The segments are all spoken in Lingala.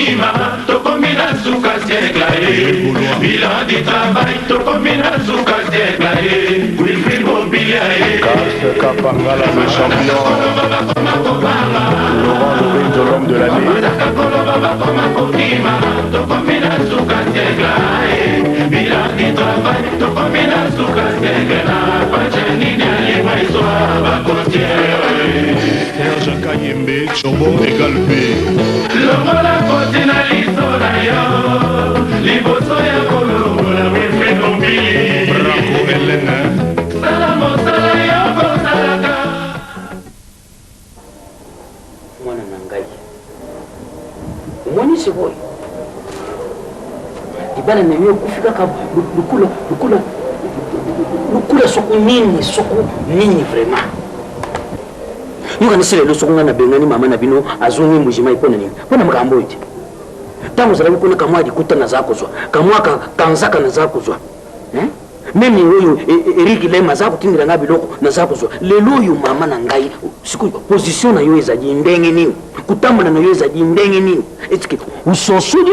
Kokima, Tokomina Souka Seglaé, bilan du travail, Tokomina Souka Seglaé, Wilfried Mobilier, Carte Kapangala, le champion, Laurent Lorenzo, l'homme de l'année. Kokima, Tokomina Souka Seglaé, bilan du travail, Tokomina Souka Seglaé, Pachani Nani Maïsoa, Bakotier. Serge Kayembe, Chobon égal B. Lomola Kotina Lisona yo, Liboso ya Kolombola, Wilfried Mobilier, Branco Hélène. Salamo Salaya Kosalaka. Mwana nangai. Mwani siboi. Ibana na mimi kufika ka lukula soko nini vraiment. Nuka nisile lo soko ngana bengani mama na bino azungi mujima ipona nini. Pona makambo iti. Tangu zalabu kuna kamwa dikuta na zako zwa. Kamwa kanzaka na zako zwa. Mimi huyu Eric Lema zako tindira ngabi loko na zako zwa. Lelo yu mama na ngai siku position na yo ezaji ndenge nini. Kutambula na yo ezaji ndenge nini. Etike usosuli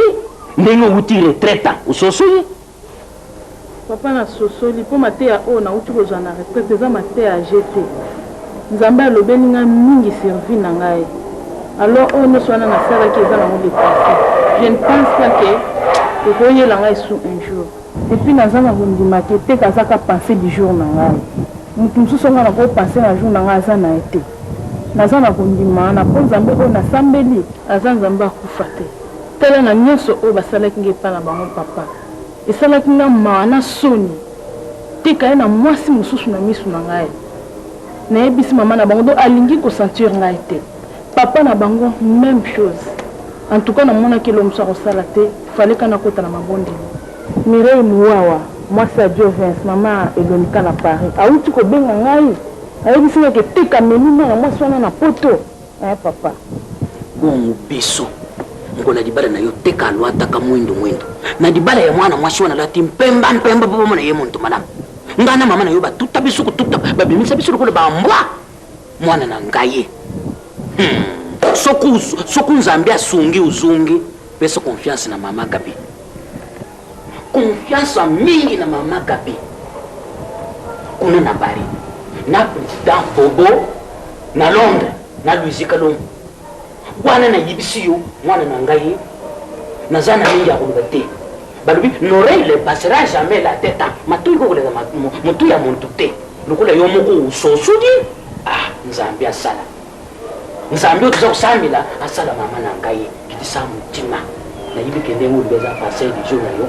ndenge utire treta usosuli. Papa na sosoli po matea o na utuko za na retraite za matea GT. Nzambe alobeli nga mingi servi na ngai. Alors on ne soit na sala qui est dans le passé. Je ne pense pas que voyez la ngai sous un jour. Et puis dans un abondima qui était kazaka penser du jour na ngai. Mutu so nga na ko penser na jour na ngai za na été. Naza na abondima na po Nzambe o na sambeli azan Nzambe akufate. Tela na nyoso o basala kinge pa na bango papa. Esala kinga maana soni. Tika na mwasi mususu na misu na ngai. Na ebisi mama na bango do alingi ko sentir ngai te. Papa na bango même chose. En tout cas na mona ke l'homme sa sala te, fallait kana kota na mabonde. Mireille Mouawa, moi c'est Dieu Vince, maman Elonika na Paris. Auti ko benga ngai. Ayebisi ke tika menina na mwasi wana na poto. Papa. Bongo biso. Ngona dibala na yo teka alwata ka mwendo. Na dibala ya mwana mwasi wana lati mpemba baba mona ye muntu madame. Ngana mama na yo batuta bisuku tuta babimisa bisuku ko ba mbwa. Mwana na ngaye. Soku Nzambe asungi uzungi pesa confiance na mama Gabi. Confiance mingi na mama Gabi. Kuna na bari. Na président Bobo na Londres na Louis Kalongo. Wana na yibisi yo mwana na ngaye. Nazana mingi ya kulubate. Balubi n'aurait le passera jamais la tête. Matu ko koleza mutu ya muntu te. Lukula yo moko usosudi. Nzambe asala. Nzambe tuza kusamila asala mama na ngai kitisa mutima. Na yibi kende mu beza passer du jour na yo.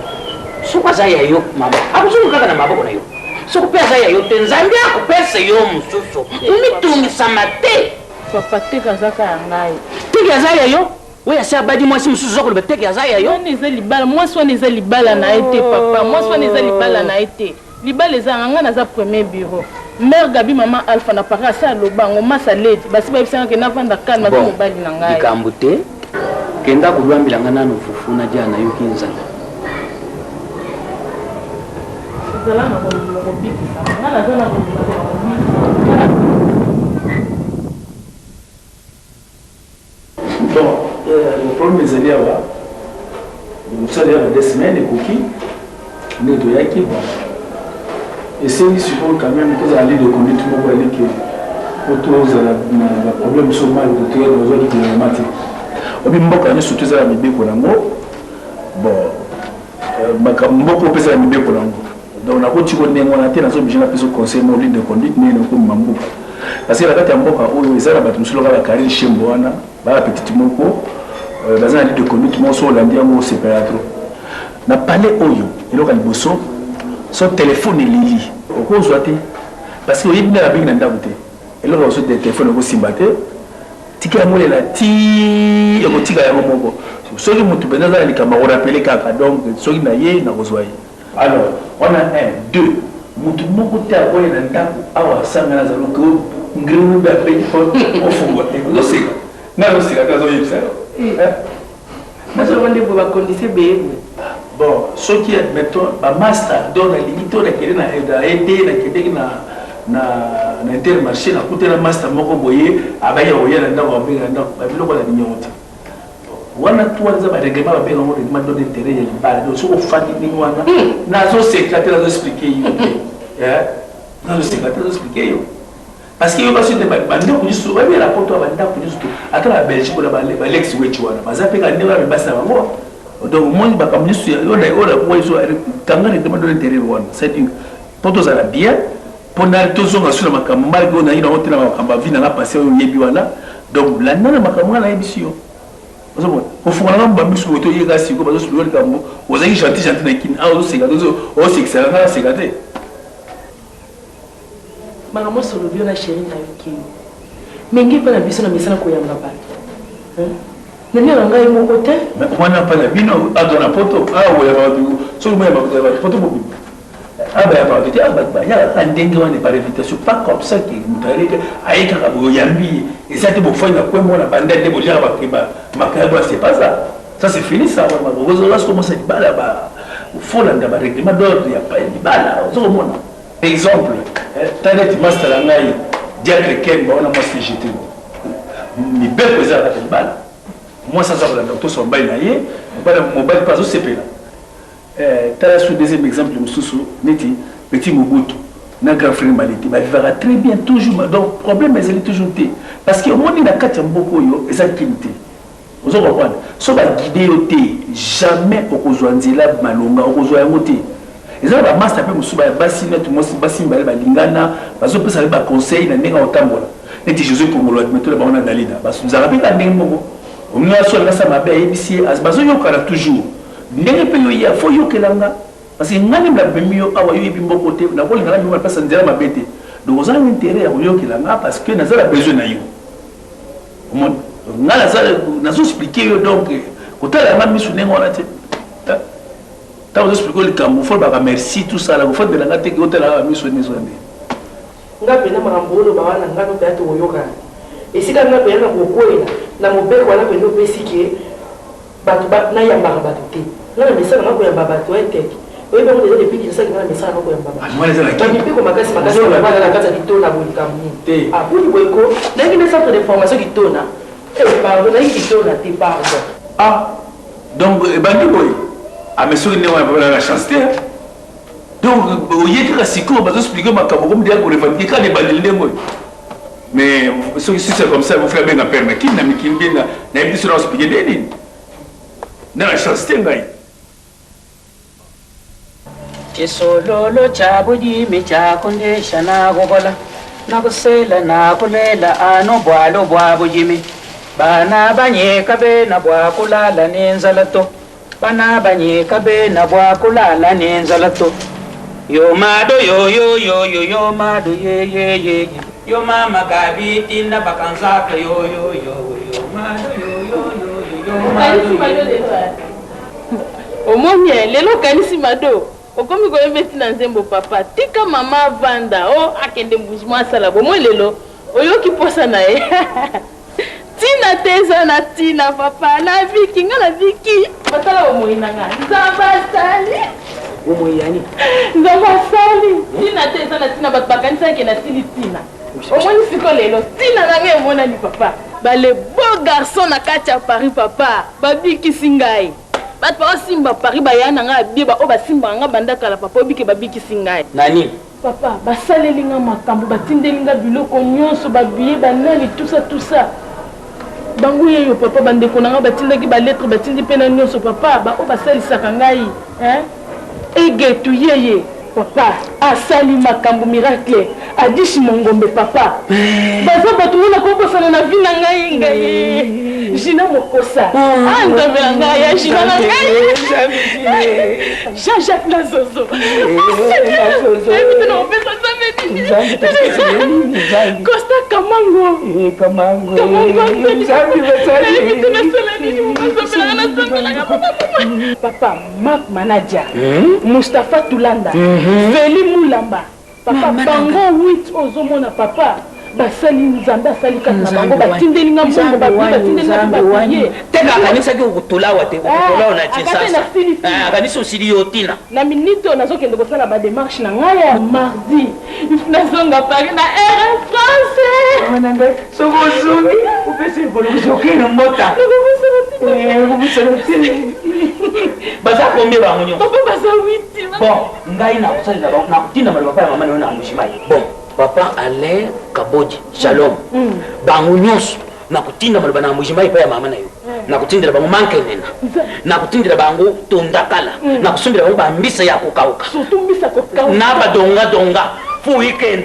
Soko za ya yo mama. Abuzungu kaka na maboko na yo. Soko pesa ya yo te Nzambe akupesa yo mususu. Umitungi samate. Papa teka zaka ya ngai. Teka za ya yo. Oui, c'est abadi moi si monsieur Zoko le bête ya yo. On est libala, moi soit les libala na été papa, moi soit les libala na été. Libala les anga na za premier bureau. Mère Gabi maman Alpha na para sa lobango masa late, basi ba bisanga ke na vanda kalma ko mobali na ngai. Ikambute. Kenda kulwambila ngana no fufuna jana yo kinzala. Zala na ko biki. Ngana zala ko bon, le problème est là, nous sommes là 2 semaines, et cookies, nous sommes là, et c'est il suppose quand même que vous allez de conduite, vous allez que autour de la problème sur mal de tuer nos autres qui ont maté. Au même moment, quand surtout ça, il y a bon, beaucoup de personnes qui ont donc, on a continué à faire des conseils de conduite, mais on a parce que la date est mboka oyo ezala bato musolo la carrière chembo wana ba petit moko bazana de conduite mo so landia mo séparatro na palais oyo eloko liboso son téléphone lili okozwa te parce que oyibina la bingi na ndako te eloko so de téléphone ko simbate tika ya molela ti ya kotika ya moko soki mutu benza za likama ko rappeler kaka donc soki na ye na kozwa ye alors on a 1 2 mutu moko te akoye na ndako awa sanga na zalo ko ngrimu ba pe au fond no sika na no sika kazo yipsa na so wande bo ba condition be bon ce qui est mettons ba master dans la limite on a kele na aider na kele na intermarché na kutela master moko boye abaya oya na ndako abinga ndako ba biloko la nyonta wana tu wana ba règlement ba benga mo règlement d'intérêt ya libala donc so ofandi ni wana nazo secrétaire nazo expliquer yo nazo secrétaire nazo expliquer yo parce que yo baso de banda ko jisu ba bi rapport to banda ko jisu ata la Belgique la ba Alex wechi wana baza pe ka ne ba basa bango donc moi ba kam jisu yo na ora ko jisu kanga règlement d'intérêt wana c'est dire poto za la bien pour na tozo nga sula makambo mari ko na ina hotela makambo vina na passer yo yebi wana donc la nana makambo na yebisi yo au fond on a bambi sur auto yega siko bazo sur le kambo ozaki gentil na kin a ozo seka o seksa na sekate mara mo solo bio na chérie na yuki mengi pa na biso na misana ko yanga ba nani ranga yo mo hotel mais wana pa na bino adona poto a o ya ba so mo ya ba poto mo ah ben attends tu as ya ndenge wana par invitation pas comme ça qui mutare que aika ka bo yambi et ça te bo fanya kwa mo na banda de bo ya ba kiba makaba c'est pas ça ça c'est fini ça on va vous commencer à bala ba faut la ndaba règlement d'ordre ya pas di bala so mo na exemple talet master la ngai diacre ken ba ona mo se jeter ni belle cosa la bala moi ça ça la docteur son bail na ye bala mo bail pas au CP là t'as sous deuxième exemple Moussou Neti petit Mobutu na grand frère Maliti va vivra très bien toujours donc problème mais elle est toujours té parce que au moins na kati mboko yo ezakimité ozo comprendre so ba guider yo té jamais okozwa nzela malonga okozwa yango té ezala ba master pe Moussou ba basi na tout monde basi mbale ba lingana bazo pesa ba conseil na ndenge otambola Neti Jésus pour molo admettre ba ona dalida baso nzala pe ka ndenge mboko omna so la sa mabe ebisi as bazo yo kala toujours ndenge pe yo ya fo yo kelanga parce que ngani mla bemio awa yo yibimbo côté na ko ngala mi pasa nzela mabete donc aux intérêt ya yo kelanga parce que nazala besoin na yo mon ngala ça nazo expliquer yo donc kotala ma misu nengo na te ta vous expliquer le cambo faut ba merci tout ça la faut de la ngate kotala misu nezo ndé ngape na marambolo ba wana ngape pe ato yoka esika ngape na kokoela na mobeko wana pe ndo pesike bato ba na yamba bato te na message na ko yamba bato ete oyi ba ko depuis que ça qui na message na ko yamba bato moi les la ba mipiko makasi ba na kata kitona bo likamni te a pour boyko na ki centre de formation kitona pardon na kitona te pardon donc bandi boy a monsieur ne wa ba la chance te donc oyi ka siko ba expliquer makambo comme dia ko revendiquer ka de bandi ndengo mais si c'est comme ça vous frère bien permettre na mikimbi na biso na expliquer des na chance ngai Chisololo cha bujimi cha kundesha na gogola na kusela na kulela ano bwalo bwa bujimi bana banyeka be na bwa kulala nenzalato bana banyeka be na bwa kulala nenzalato yo mado yo mado ye yo mama kabiti na bakanza yo mado omoni lelo kanisi mado okomi koyebeti na nzembo papa tika mama vanda o akende mbujimo asala bomoi lelo oyoki posa na ye tina te eza na tina papa na viki nga na viki batala omoi na nga nzamba asali omoi yani nzamba asali tina te eza na tina bato bakanisaki na sili tina omoni siko lelo tina na nga emonani papa bale beau garçon na kati ya Paris papa babikisi ngai bato baosimba Paris baya na nga abie bao basimbaka nga banda kala papa obike babikisi ngai nani papa basaleli nga makambo batindeli nga biloko nyonso babiye banani tout ça bango yeyo papa bandeko na nga batindaki balettre batindi mpe na nyonso papa bao basalisaka ngai egetu yeye papa asali makambo miracle adishi mongombe papa baza bato mona kobosana na vi na ngai jina mokosa andamela ngai ya jina na ngai Jean-Jacques Nazozo ebite na opesa samedi Costa Kamango ebite na solanini mokosopelanga na sambelanga papa Mark Manadia Mustapha Tulanda Feli Mulamba papa bango 8 ozomona papa basali nzambe asali kati na bango batindeli nga mbongo batindeli nga baye teka akanisaki okutolawa te okutolawa na tiesasa akanisi osili yo tina na minute oyo nazokende kosala badémarche na ngai ya mardi nazonga Paris na Air France sokozongi opesi ekolokozokene mbota baza combien ba munyo papa baza 8 bon ngai na kusalila ba na kutinda mali papa mama na mushimai bon papa ale kaboji shalom bangu nyonso na kutinda mali bana mushimai pa ya mama na yo na kutindira bangu manke nena na kutindira bangu tondakala na kusumbira bangu bambisa ya kukauka sutumbisa kokauka na badonga donga fu weekend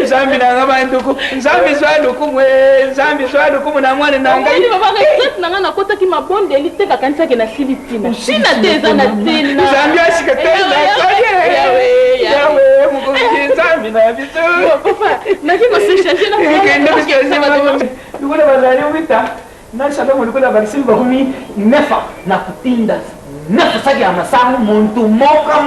nzambi na ngabantuku nzambi swaluku mwe nzambi swaluku na mwana na ngai ni baba retraite na ngana kota ki mabonde elite ka kanisa ke na silitina sina teza na tena nzambi ashika tena yawe mukumji nzambi na bitu papa na kiko se changer na kende bisikeze ngule bazali ubita na shalom ngule bakisimu bakumi nefa na kutinda nefa saki amasangu muntu moka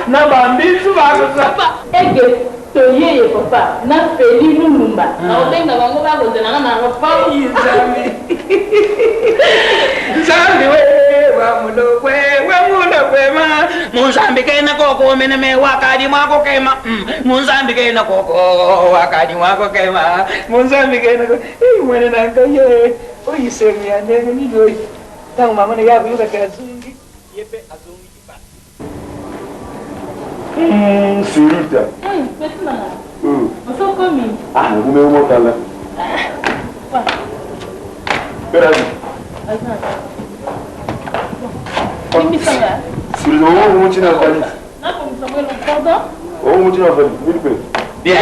na bambisu bako papa ege toyeye papa na feli lumumba na obenga bango bakozela na papa nzambi we wamulokwe ma Muzambi kena koko mene me wakadi mwako kema Muzambi kena koko wakadi mwako kema Muzambi kena koko mwene nanga ye oyisemi ya nene nidoi tangu mama na yabu yuka kazungi yepe azungi kipa Sirita. Petit maman. On s'en commis. Ah, vous me montrez là. Perazi. Sirita, vous me tirez à Fali. Vous me tirez à Fali. Vous le bien.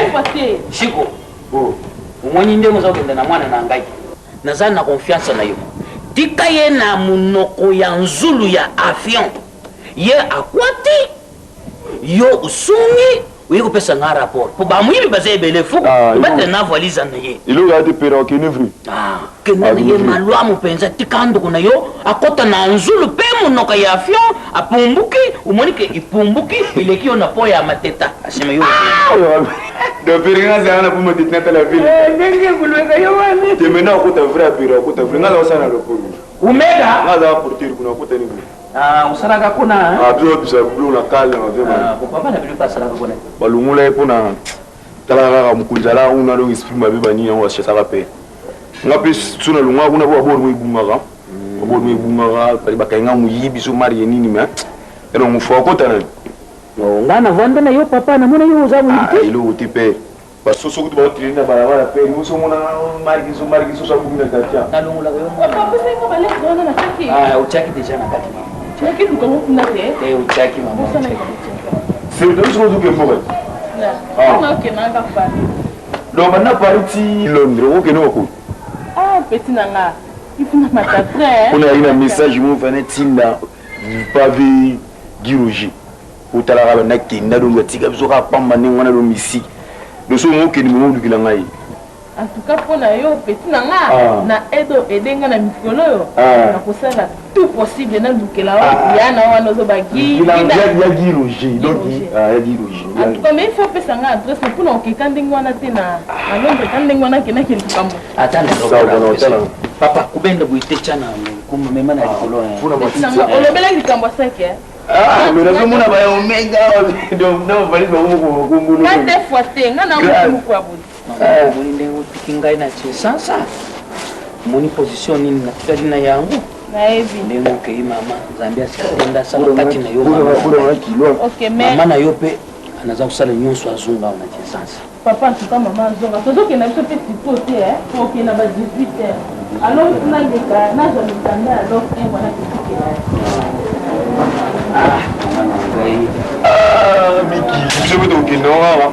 Chico. Oh. Umoni nde muzokenda na mwana na ngai. Nazana na confiance na yo. Tika ye na munoko ya nzulu ya avion. Ye akwati. Yo usungi uyiko pesa nga rapport pour ba muibi bazebele fu battre na valise na ye il a été perroquet nevri kena ye malwa mupenza tikando kuna yo akota na nzulu pe munoka ya avion apumbuki umonike ipumbuki ileki ona po ya mateta asema yo de piringa zana pour me détenir la ville ndenge kulweka yo wani te mena akota vrai perroquet akota vrai nga za sana le pour umega nga za porter kuna akota nevri usaraka kuna biso bisa blu na kale na vema papa na bilu pasaraka kuna balungula epona talaka mukunzala una lo esprit mabe bani on va chercher ça pe ngapi suna lunga kuna bo bo ibungaka bo ibungaka pali bakenga muyibi so mari nini ma ero mufo kota na ngana vanda na yo papa na mona yo za muyibi ilo utipe basoso kutu ba trina barabara pe muso mona mari so sa kumina katia na lungula yo papa pesa ngo bale kona na kaki uchaki deja na kati chaki duko kuna te uchaki mama c'est de ce que vous faites na ok na nga fa donc on a parti Londres OK no ko petit nanga ifuna matatre on a eu un message mon venait tinda pavé giroji utala na kinda do ngatika biso ka pamba ni wana do misi do so mo keni mo dukila ngai en tout cas pour na yo petit nanga na edo edenga na mikolo yo na kosala tout possible na dukela wa yana wana zo bagi ya giroji donc ya giroji en tout cas mais il faut pesa nga adresse pour na okeka ndenge wana te na Londres kan ndenge wana kena kilikambo atana papa kubenda buite chana kuma mema na likolo olobela likambo sake mais là tout monde va omega donc non valise ba ko mbulu ka des fois te nga na mo kwa budi moni ndengo tikingai na chesasa moni position nini na tikali na yangu na evi ndengo ke mama zambia sikatenda sana kati na yo mama okay mais mama na yo pe anaza kusala nyonso azunga na chesasa papa en tout cas maman zonga tozo ke na biso pe tipote pour que na ba 18h alors na ngeka na zo mitanda alors en wana kitikela Miki, je veux donc qu'il n'aura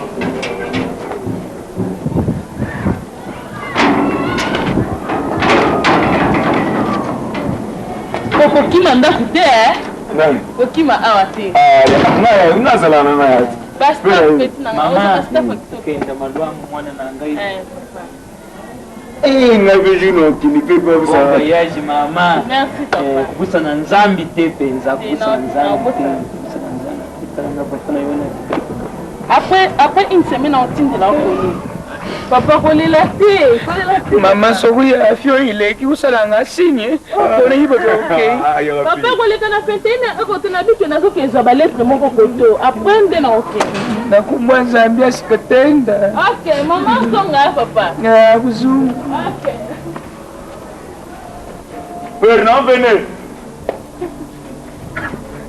kokima ndako te kokima awa te nazalana na yati kenda malwamu mwana na ngai ngabejino kinipe kwa sa voyage mama merci papa kubusa na nzambi te penza kubusa na nzambi te après une semaine on tinde la koyi papa kolela te mama sokuli afio ile ki usalanga sinye kone hibo okay papa koleka na fentene akote na bitu na zoke za lettre moko koto après nde na okay na kumwa Zambia sikatenda okay mama songa papa kuzungu okay Père, non, venez.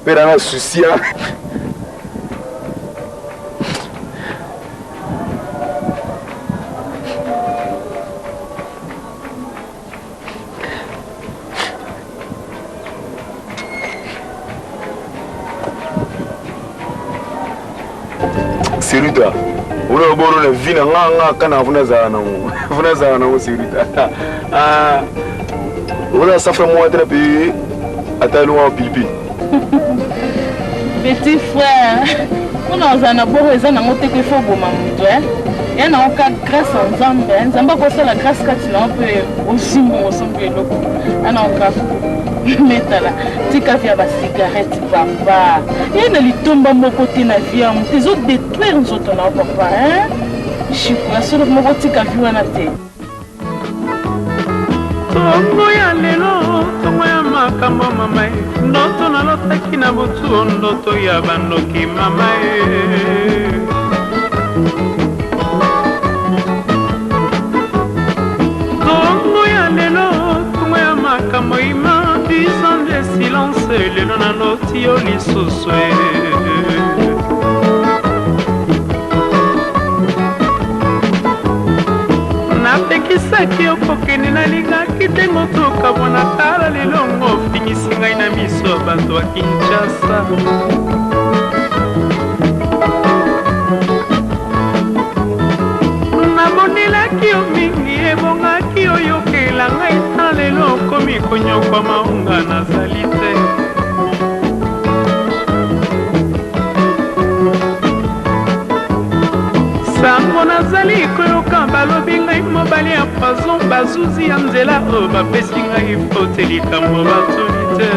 Père, on a un souci. Hein? Sirita, on a beau le vin en kana funazana ou Sirita. Ah, voilà, ça fait moi très peu à ta loi pipi. Petit frère, on a un abord et un amour que faut bon maman. Il y a aucun grâce en Zambie. Zamba quoi la grâce quand tu l'as peu aussi bon aussi bien le coup. On a aucun métal. Tu as fait la cigarette papa. Il y a des tombes à mon côté na vie. Tes autres détruire nous autres là papa. Hein? Je suis pas sûr que mon côté qu'a vu en athée. Tongo ya lelo, tongo ya makambo mama e. Ndoto nalotaki na butu, ndoto ya bandoki mama e. Tongo ya lelo, tongo ya makambo ima. 10 ans de silence, lelo naloti yo lisusu e. napekisaki okokende nalingaki te motoka mona tala lelongo ofingisi ngai na miso ya bato ya Kinshasa nabondelaki yo mingi ebongaki oyokela ngai tala lelo okomi konyokwa maunga nazali te sango nazali koyoka balobi ngai mobali ya poison bazuzi ya nzela oyo bapesi ngai fote likambo batuni te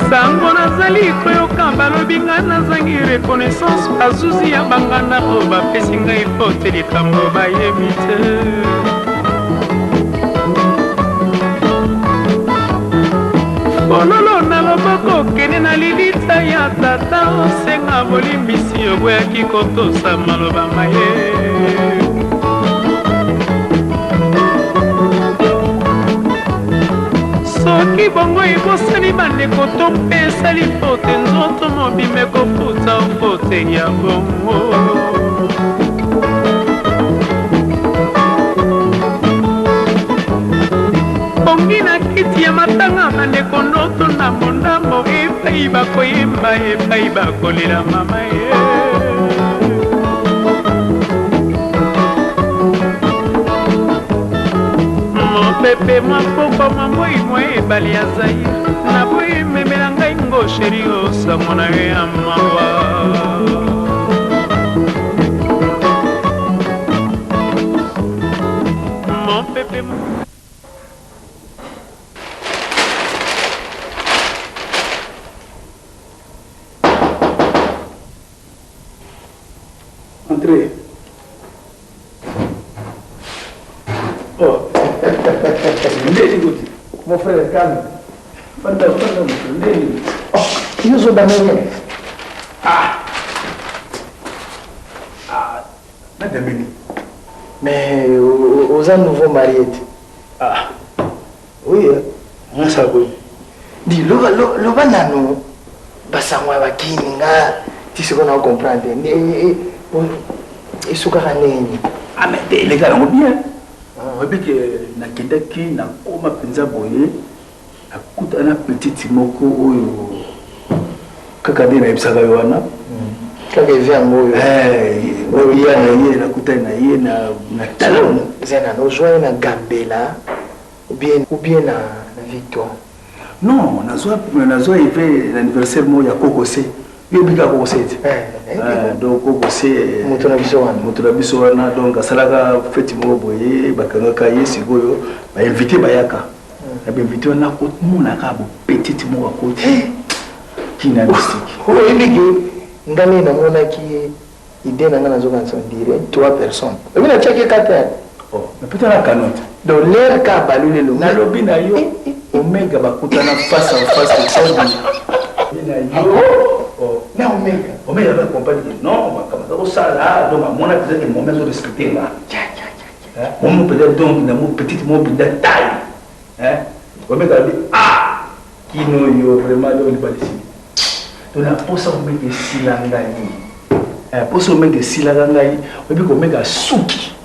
sango nazali koyoka balobi ngai nazangi reconnaissance bazuzi ya banganda oyo bapesi ngai fote likambo bayebi te bololo na loboko kende na lilita ya tata osenga bolimbisi oboyaki kotosa maloba maye soki bongo ebosani bandeko to mpe esali fote nzoto mobimbe kofuta ofote ya bongo bongi na kiti ya matanga bandeko ndoto na mondambo epai bakoyemba epai bakolela mama ye mopepe mwapoko mwamoi mwa ebali ya Zaire naboyi memela ngai ngo sheri osango na yo ya mawa mopepe Entrez. Oh. Mon frère, calme. Pardon, oh, ils sont dans les madame. Mais aux ans nouveaux mariés. Ah. Oui, on ça oui. Dis, le banano, basangwa bakini nga, tu sais qu'on a comprendre. Et ce ah mais les gars ont bien. Depuis que na kindaki na koma penza boye, akuta na petite moko oyo kaka dina ibsaka yoana. Kaka vient moyo. Oyo ya na ye na kuta na ye na talon. Zena no joie na Gambela ou bien na Victoire. Non, na zoa il l'anniversaire mo ya Kokose. Yo bika Kokose. Donc Kokose moto na biso wana donc asalaka feti mo boye bakanga kaye sikoyo ba invité bayaka. Na ba invité wana ko mona ka bo petite mo ko kina mystique. Oh ebiki ndani na mona ki idée na ngana zoka nsondire 3 personnes. Ebi na cheke kata. Oh, mais peut-être la canotte. Donc l'air ka balule lo. Na lobi na yo omega bakutana face à face so na yo. Oh, na omega va accompagner. Non, on va comme ça là, donc à mon avis, il moment de respecter là. Mon peut-être donc dans mon petit mot de taille. Hein? On met ah qui nous vraiment dans le palais. Donc la posa on met des silangani. Posa on met des silangani. On peut qu'on met des souki.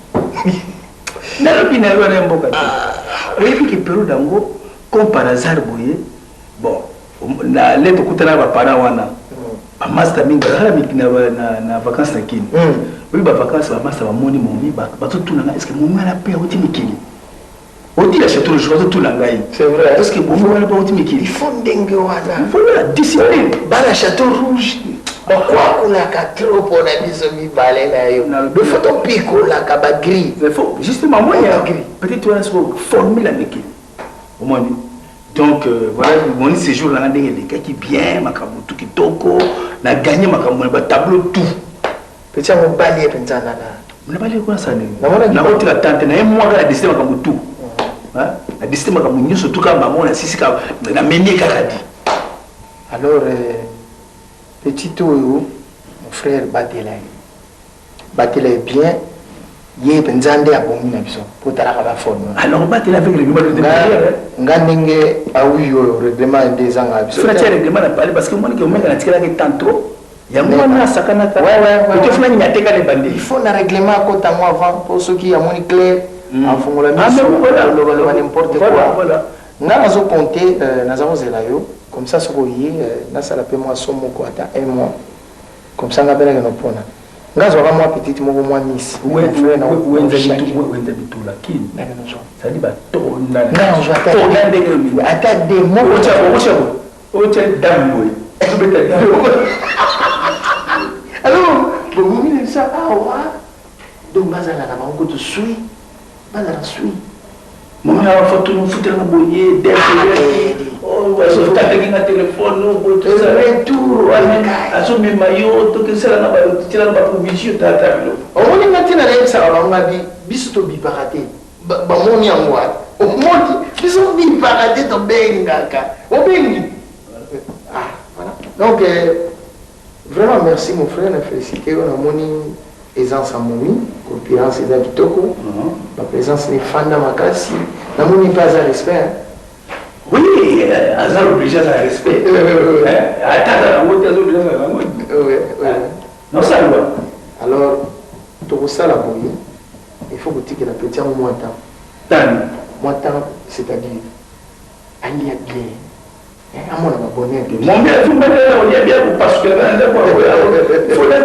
N'a pas n'a pas n'importe quoi. Et puis que Pérou dango comme par hasard boye. Bon, na lettre kutana ba para wana. Ba master minga na vacances na kini. Oui, bah vacances, ma ça va moni mon bah tout là. Est-ce que mon mère a payé au timikili? On dit la château de joie tout là. C'est vrai. Est-ce que mon mère a payé au timikili? Il faut dengue wana. Il faut la discipline. Bah la château rouge. Pourquoi on a qu'à trop pour la bisomi balai là yo? Le photo pico la kaba gris. Il faut justement moi peut-être tu vas former la métier. Au moins donc voilà mon séjour là des gars qui bien makabutu kitoko na gagner makamu ba tableau tout. Petit mon balai pensana là. On a balai quoi ça né? Na on tira tante na moi la décider makabutu. Hein? La décider makamu surtout quand maman na sisi ka na meni kakadi. Alors petit Toyo, mon frère Batela est bien. Il est pensé à bomber pour te la forme. Alors Batela avec le règlement de démarrer. Ngandenge a oui le règlement des ans. Frère, le règlement n'a pas parce que moi qui me mets dans la tantôt. Il y a moi na sakana ta. Ouais. Tu fais na teka les bandits. Il faut un règlement à côté moi avant pour ceux qui a mon clair en fond la mission. Le n'importe quoi. Voilà. Nga zo compter na zo zelayo comme ça ce qu'on na ça la paie moi somme quoi attends un mois. Comme ça nga bela no pona. Nga zo moi petite moi miss. Ouais, la kin. Ça dit ba to na. Non, je vais attendre des mots. O tcha dambo. Alors, bon vous ça ah ouais. Donc bazala na bango to sui. Bazala sui. Mon a photo nous foutre na boyer oh ouais so ta na téléphone no tout ça retour aso me mayo to que ça na ba tira na ba provision ta lo on est maintenant là ça on a dit biso to bi baraté ba moni angwa o moni biso bi baraté to benga ka o bengi ah voilà donc vraiment merci mon frère, félicité on a moni aisance à moni compétence et d'habitoko la présence des fans dans ma classe na moni pas à respect oui azar obligé à respect attends la moto azar obligé à moto ouais non ça va alors tout ça la boye il faut que tu la petit en moins temps c'est-à-dire ali a bien à mon abonné mon bien vous me on y a bien parce que faut la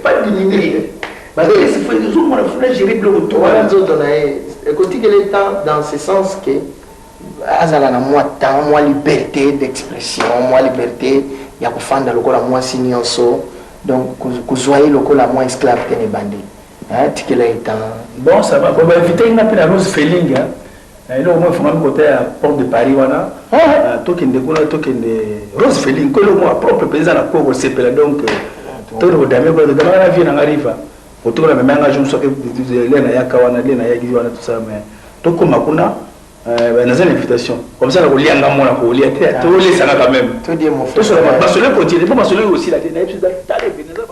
pas diminuer parce que c'est faut nous on a gérer le retour voilà nous on a écoutez que le temps dans ce sens que azala na moi temps moi liberté d'expression moi liberté ya kufanda lokola moi sinyoso donc kuzoyer lokola moi esclave tene bandi hein tikela étant bon ça va on va éviter une appel à Rose Feeling hein et là au moins faut même côté à porte de Paris voilà token de kuna token de Rose Feeling que le moi propre président la cour sepela donc tout le dame ko de la vie na arriva autour la même engagement so que lena ya kawana lena ya giwana tout ça mais to comme kuna dans une invitation comme ça la lianga mona ko lia te to les ça quand même tout dire mon frère parce que le continue pas parce que aussi la tena puis d'aller venir ça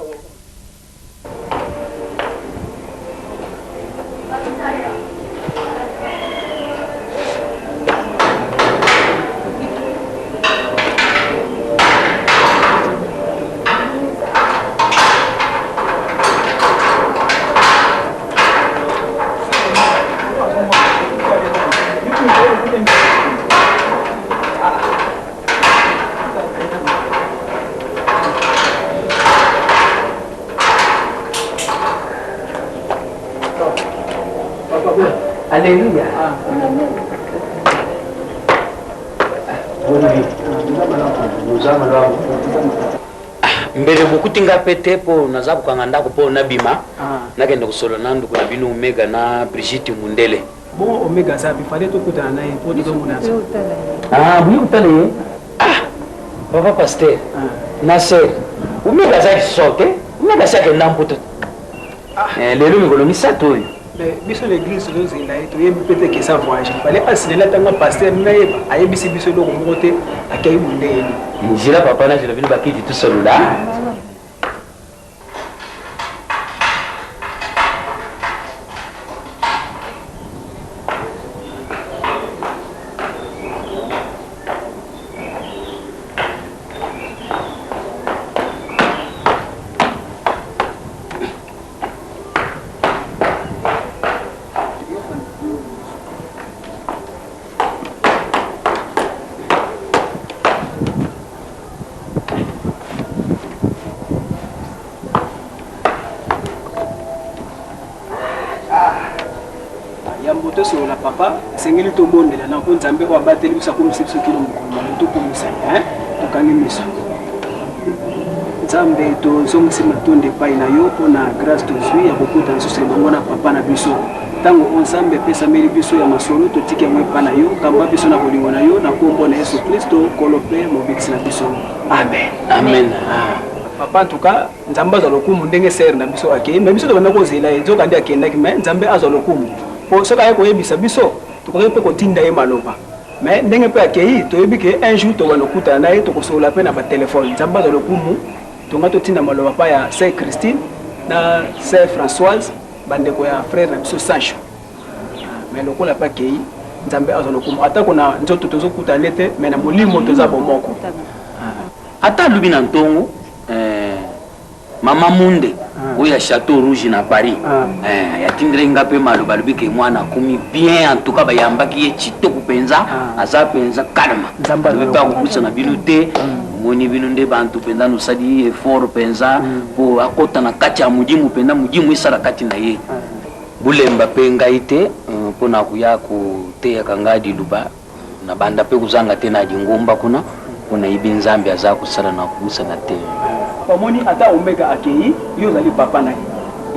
Alléluia. mbele bukutinga pete po naza kukanga ndako po nabima nakende kusolo na nduku na bino Omega na Brigitte Mundele bon Omega ça il fallait tout kutana naye pour dire mon âge oui utale papa pasteur na sœur Omega ça qui sorte Omega ça que ndamputo lelo mikolo misato oyo biso l'église lozela toyebi pete ke ça voyage fallait asilela tanga pasteur naye ayebisi biso eloko moko te akei Mundele njila papa na jelo bino bakiti tout seul là tosolola papa esengeli tobondela na mpo nzambe oyo abateli biso akomisa biso kino mokolo malo tokomisa tokangi miso nzambe tozongisi matondo epai na yo mpo na grâce tozwi ya kokuta lisusu elongo na papa na biso ntango o nzambe epesameli biso ya masolo totiki yango epai na yo kamba biso na bolingo na yo na nkombo na yesu kristo nkolo mpe mobikisi na biso amen amen papa en tout cas nzambe azwa lokumu ndenge sere na biso akei me biso tobanda kozela ye nzoka nde akendaki me nzambe azwa lokumu mpo soki aye koyebisa biso tokoki mpe kotinda ye maloba me ndenge mpe akei toyebi ke un jour tokobanda kokutana na ye tokosolola mpe na batelefone nzambe azwa lokumu tonga totinda maloba mpa ya sœur Christine na sœur Françoise bandeko ya frère na biso Sancho me lokola mpe akei nzambe azwa lokumu atako na nzoto tozokutana te me na molimo toza bomoko ata lubi na ntongo mama munde oyo ya Château Rouge na Paris yatindire nga mpe maloba lobi ke mwana akomi bien en tout cas bayambaki ye kitoko mpenza aza mpenza kalma lobi mpe akokusa na bino te moni bino nde bantu mpenza nosali effort mpenza mpo akota na kati ya mudimu mpenza mudimu esala kati na ye bulemba mpe ngai te mpo na koya koteyaka ngai diluba na banda mpe kozanga te na dingomba kuna mpo na yebi nzambe aza kosala na kobusana te omoni ata omega akei yo ozali papa na ye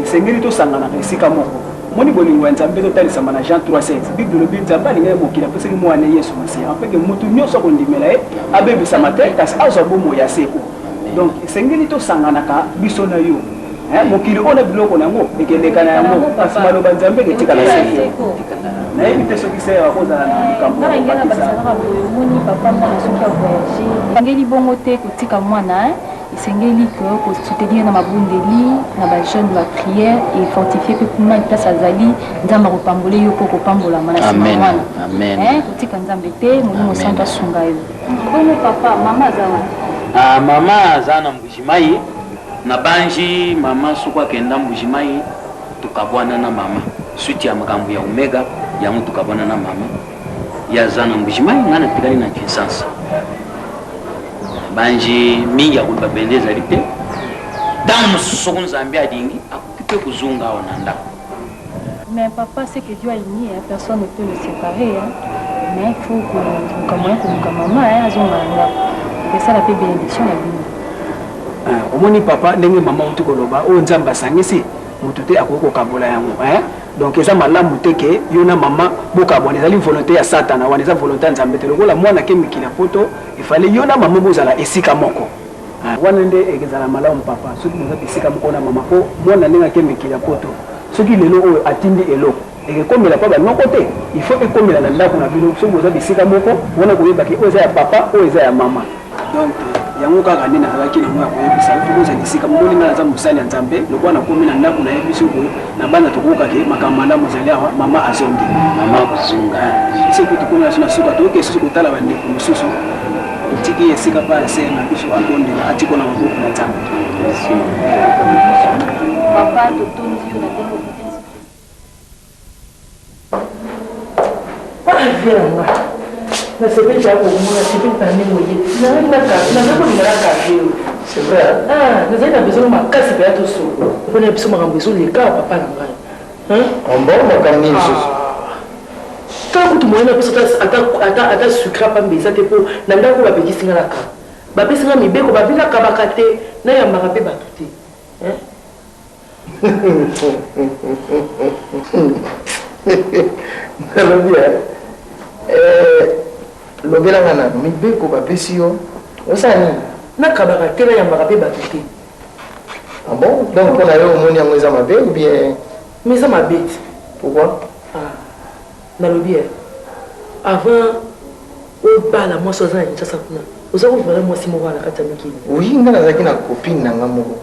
esengeli tosanganaka esika moko moni bolingo ya nzambe totalisama na Jean 3:16 bible lobi nzambe alingai mokili apesaki mwana yesu masiya apeke motu nyonso akondimela ye abebisama te kasi azwa bomoi ya seko donc esengeli tosanganaka biso na yo mokili oyo na biloko na yango ekeleka na yango kasi maloba nzambe eketikala seko nayebi te soki se akozala na likambo omoni papa mwana soki avoyage esengeli bongo te kotika mwana esengeli kosoutenir na mabundeli na bajeune baprière et fortifier mpe kuna place azali nzambe akopambole yo mpo kopambolama na nsima mwana kotika nzambe te molimo santo asunga yo bongo papa mama aza wana mama aza na Mbujimayi na banji mama soko akenda Mbujimayi tukabwana na mama suite ya makambo ya omega yango tukabwana na mama yaza na Mbujimayi nga natikali na Kinshasa banji mingi akuluba bende ezali te ntango mosusu soko nzambe adingi akoki mpe kozonga awa na ndako. Mais papa, c'est que Dieu a uni, personne ne peut le séparer. Mais il faut que maman ait ça la paix bénédiction la vie. Omoni papa ndenge maman utukoloba o nzamba sangisi mutute akoko kabola yango donc eza malamu teke yona mama boka bona ezali volonté ya satana wana eza volonté nzambe te lokola mwana ke mikila poto ifale yona mama bozala esika moko wana nde ezala malamu papa soki boza esika moko na mama po mwana ndenge ke mikila poto soki lelo oyo atindi eloko ekomela pa banoko te il faut ekomela na ndako na bino soki boza esika moko wana koyebaki oyo eza ya papa oyo eza ya mama donc yango kaka nde nazalaki lelo ya koyebisa tokozala esika moni nga naza mosali ya nzambe lokola nakomi na ndako nayebi soko na bana tokokaki makambo malamu ezali awa mama azongi mama kozonga soki tokomi naso na suka toyoki esusu kotala bandeko mosusu tiki esika pa ya ser na biso abondela atiko na maboko na nzambe papa totondi yo na ndenge Viens, na sepe cha ko mo na sepe tani moye na ko ngara ka hiyo c'est vrai na zai na besoin makasi ba to so ko na biso makambo zo le ka papa na ngai on bon makambo yesu ka kutu moye na biso ata sucre pa mbisa te po na ndako ba bekisi ngala ka ba pesi nga mibeko ba vila ka bakate na ya marabe ba tuti lobela nga nano mibeko bapesi yo osani nakabaka te nayambaka mpe bato te bon donc mpona yo omoni yango eza mabe ou bien mais eza mabe te pourquoi nalobi avant obala mwasi oza na kinshasa kuna oza kovela mwasi moko na kati ya mikili oui nga nazalaki na copine na nga moko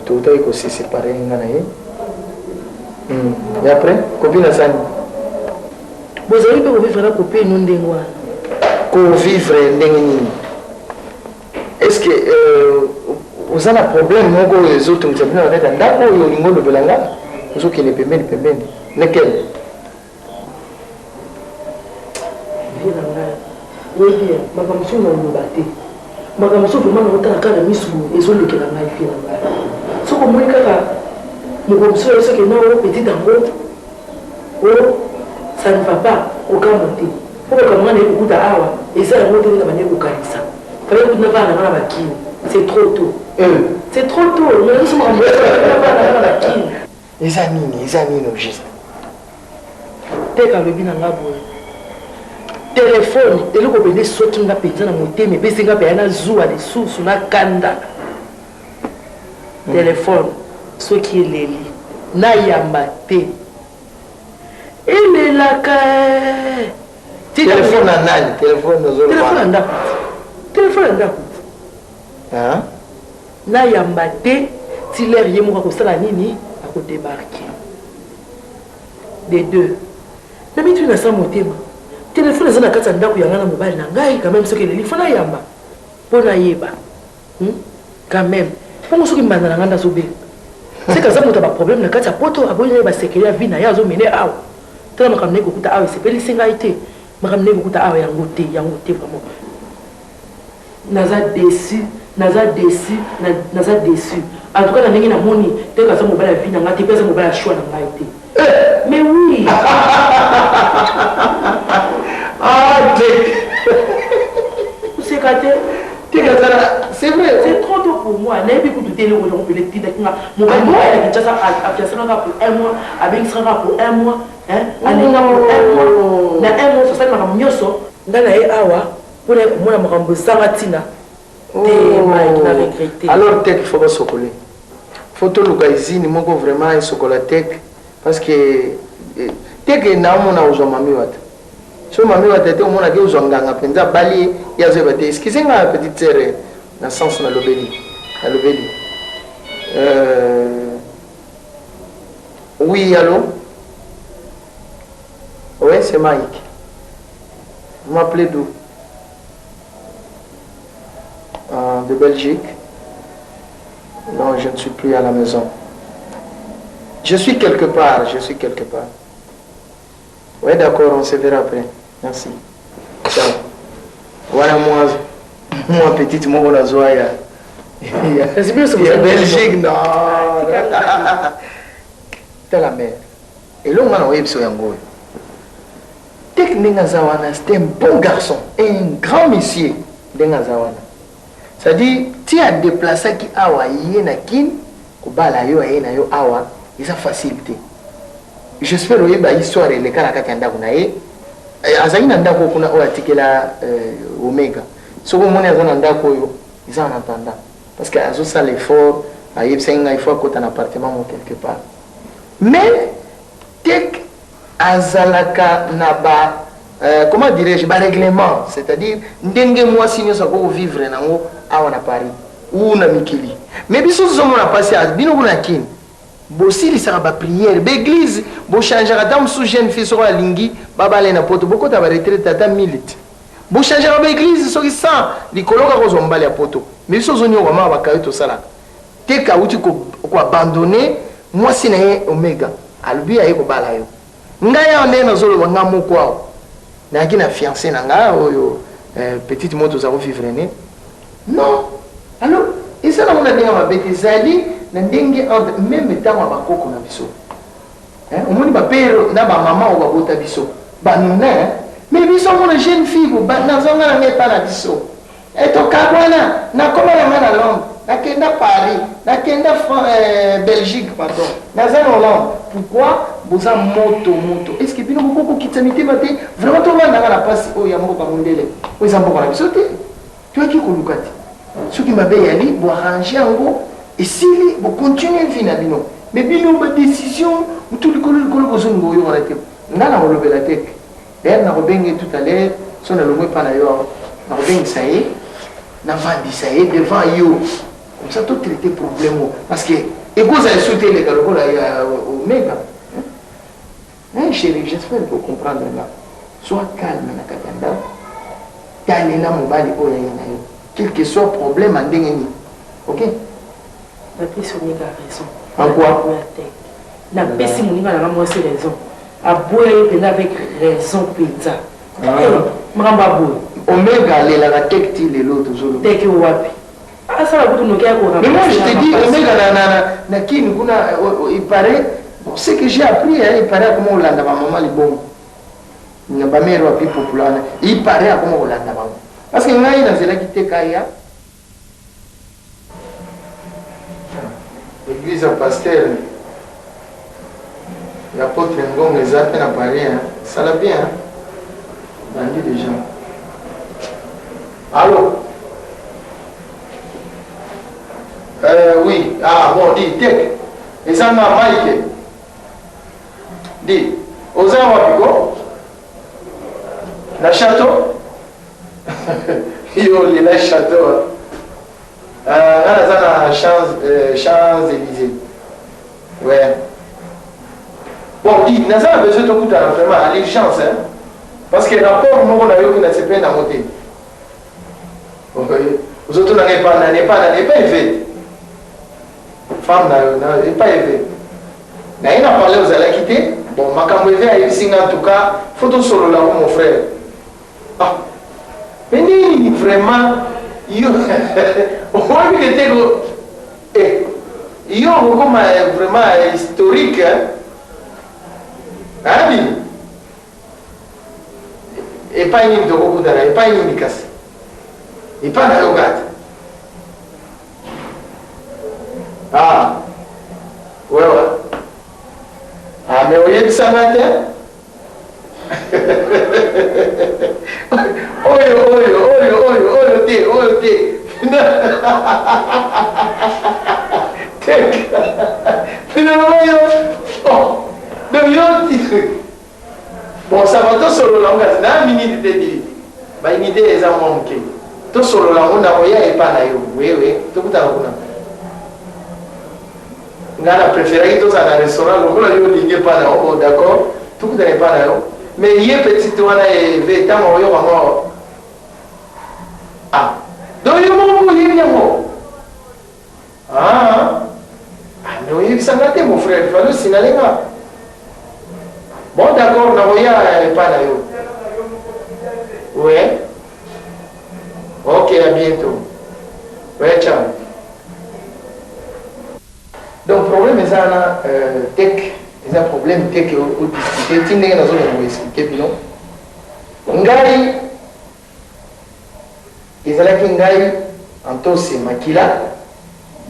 toutaki kosesepare nga na ye et après copine asani bozali mpe kovivre na kope ino ndenge wana kovivre ndenge nini est ce que oza na problème moko oyo ezotongisa bino na kati ya ndako oyo olingi olobela nga ozokende pembeni pembeni lequel vie na ngai oyebi makambo soki na oloba te makambo soki vraimen nakotala kaka misu ezolekela ngai vie na ngai soki omoni kaka mokomisi oyo soki na o petit yango Oh, ça ne va pas. Aucun monté. Pourquoi comment on est beaucoup d'awa et ça on est dans manière ça. Avec tout n'a pas la bakine. C'est trop tôt. C'est trop tôt. Mais nous sommes en train de la bakine. Les amis non juste. T'es quand le bin en gabo. Téléphone, et le copain soit qui n'a pas dans mon thème, mais c'est nga bien na zoua des sous sur na kanda. Téléphone, soit qui est leli. Na yamate. Il est là que téléphone à nani, téléphone aux autres. Téléphone à ndako. Hein? Na yamate, si l'air y est mouka ko sala nini, a ko débarquer. Des deux. Na mitu na sa motema. Téléphone za na kata ndako yanga na mobile na ngai quand même ce que le fona yamba. Pona yeba. Quand même. Pour ceux qui m'ont dans la zobé. C'est que ça mon problème na kata poto aboye ba sécurité vie na ya zo mene aw. Tala makamne ko kuta aw c'est pas lisinga été. Makamne ko kuta aw yango te vraiment. Naza déçu. En tout cas na ndenge na moni te ka ça mobile vie na ngati pesa mobile choix na ngai te. Mais oui. C'est vrai. C'est trop tôt pour moi. N'est pas pour télé on peut les tirer mon mobile a déjà ça pour un mois, avec ça pour un mois, hein? Allez pour un mois. Na un mois ça m'a mioso. Ngana e awa pour moi na makambo sangatina. Alors tech il faut pas socoler. Photo lukaizini moko vraiment il socola tech parce que tech na mona uzomami wata. So mami watete omona ke uzonganga penza bali yazo bate excusez nga petite sœur na sens na lobeli oui allô ouais c'est Mike vous m'appelez d'où de Belgique non je ne suis plus à la maison je suis quelque part ouais d'accord on se verra après. Merci. Ciao. Voilà moi petite mon la joie. C'est bien ça. Belgique non. T'as la mère. Et là on a web sur yango. Technique Zawana c'était un bon garçon, un grand monsieur denga Zawana. Ça dit tu as déplacé qui awa yena kin ko bala yo yena yo awa, ça facilité. J'espère que la histoire est le cas de Ndakounae. Azali Ndako kuna oatikela Omega. Ce que mon azana Ndako ils en attendant. Parce que azo ça l'effort, il faut qu'on ait un appartement quelque part. Mais tek azalaka naba comment dirais-je ba règlement, c'est-à-dire ndenge moi signer ça pour vivre nango awa na Paris ou na Mikili. Mais biso zomo na passer à bino kuna kin. Bossi li sera ba prière l'église bo changera dame sous jeune fille sur la lingi baba le na poto boko ta ba retraite tata milite bo changera ba église so ki sa li koloka ko zombali ya poto mais so zoni ko ma ba kayo to sala te ka uti ko abandonner moi si na Omega albi ayi ko bala yo ngaya on na zolo nga moko awo na kina fiancé na nga oyo petite moto za ko vivre ne non alors et ça on a bien ma bête zali na ndenge entre même temps ba koko na biso hein on moni ba père na ba maman o ba bota biso ba nuna mais biso mon jeune fille ba na zonga na meta na biso et to kabwana na koma na Londres na kenda Paris na kenda Belgique pardon na Hollande pourquoi boza moto est-ce que bino beaucoup kitamité maté vraiment to vanda na passe o ya moko ba mondele o za moko na biso te tu as qui kolukati ce qui m'a yali bo arranger ngo et si vous continuez à finir, mais bien nous avons une décision, tout le monde a besoin de nous. Nous avons relevé la tête. D'ailleurs, nous avons bien tout à l'heure, si on a le mot par ailleurs, nous avons bien ça y est, nous avons dit ça y est, devant eux. Comme ça, tout traité problème. Parce que, et vous avez sauté les gars, au méga. Hein, chérie, j'espère que vous comprenez là. Sois calme, Nakatanda. T'allez là, mon bali, quel que soit le problème, en déni. Ok? La piste Omega a raison. En quoi? La piste Moninga a moi c'est raison. A boire avec raison pizza. Mramba boue. Omega la tech ti l'autre toujours. Tech wapi. Ah ça va vous nous faire quoi? Mais moi je te dis Omega na kini kuna il paraît Bon, ce que j'ai appris, hein, il paraît comment on l'a dans ma maman, les bons. Il n'y a pas meilleur plus populaire. Il paraît comment on l'a dans ma maman. Parce que là, il y a des qui étaient Kaya. L'église à pasteur. L'apôtre Ngong les a fait à Paris. Ça l'a bien. Hein? Bandit des gens. Allô? Oui. Ah bon, dis, tech. Et ça m'a Mike. Dis, aux Wapigo, la château, yo, le château, la Champs-Élysées. Ouais. Bon, dis, nous avons besoin de tout à l'urgence, hein, parce que le rapport, nous, on a eu une CP dans monter. Vous autres, n'avez pas élevé. Femme n'est pas élevée. Mais il a parlé aux Alakités. Bon, ma camoué a ici en tout cas, photo solo là, mon frère. Ah, mais ni vraiment, on voit que c'était comme vraiment historique. Hein, et pas une de beaucoup d'argent, et pas une casse. Et pas la yoga. Ah, ouais. Ah, mais vous voyez que ça matin? Bon, ça va tout solo la ngati na minute de dit. Ba une idée eza monke. Tout solo la ngona oya e pa na yo. Oui, tout kuta kuna. Ngana préféré que tous à un restaurant, donc là, il n'y a pas là, d'accord, tout le monde n'est pas là. Mais il y a petit toana et véritable, il y a mort. Ah, donc il y a mort, il y a mort. Ah, mais il y a ça n'a mon frère, il fallait signaler là. Bon, d'accord, il n'y a pas là. Oui. Ok, à bientôt. Oui, ciao. Donc, le problème est un tech, c'est un problème tech ou discuter. Si nous avons expliqué, non. Ngai, ils allaient Ngai, Antose Makila,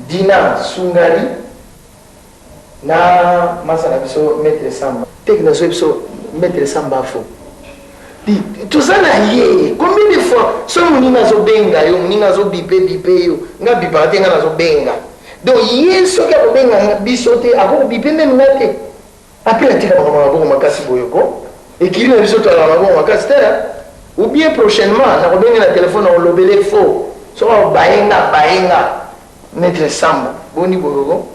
Dina Sungari, na Masana Biso, Maître Samba. Tech n'a pas Maître Samba faux. Tout ça n'a yé. Combien de fois, si nous avons benga, nous avons bipé, nous avons bipé, nous avons benga. Donc, il y a ce qui a été bisoté, avant de biper même naté. Après, il y a et qui est bisoté à la ou bien prochainement, on a un téléphone, on l'a belé faux. Soit baïnga, Maître Samba. Boni Bogo.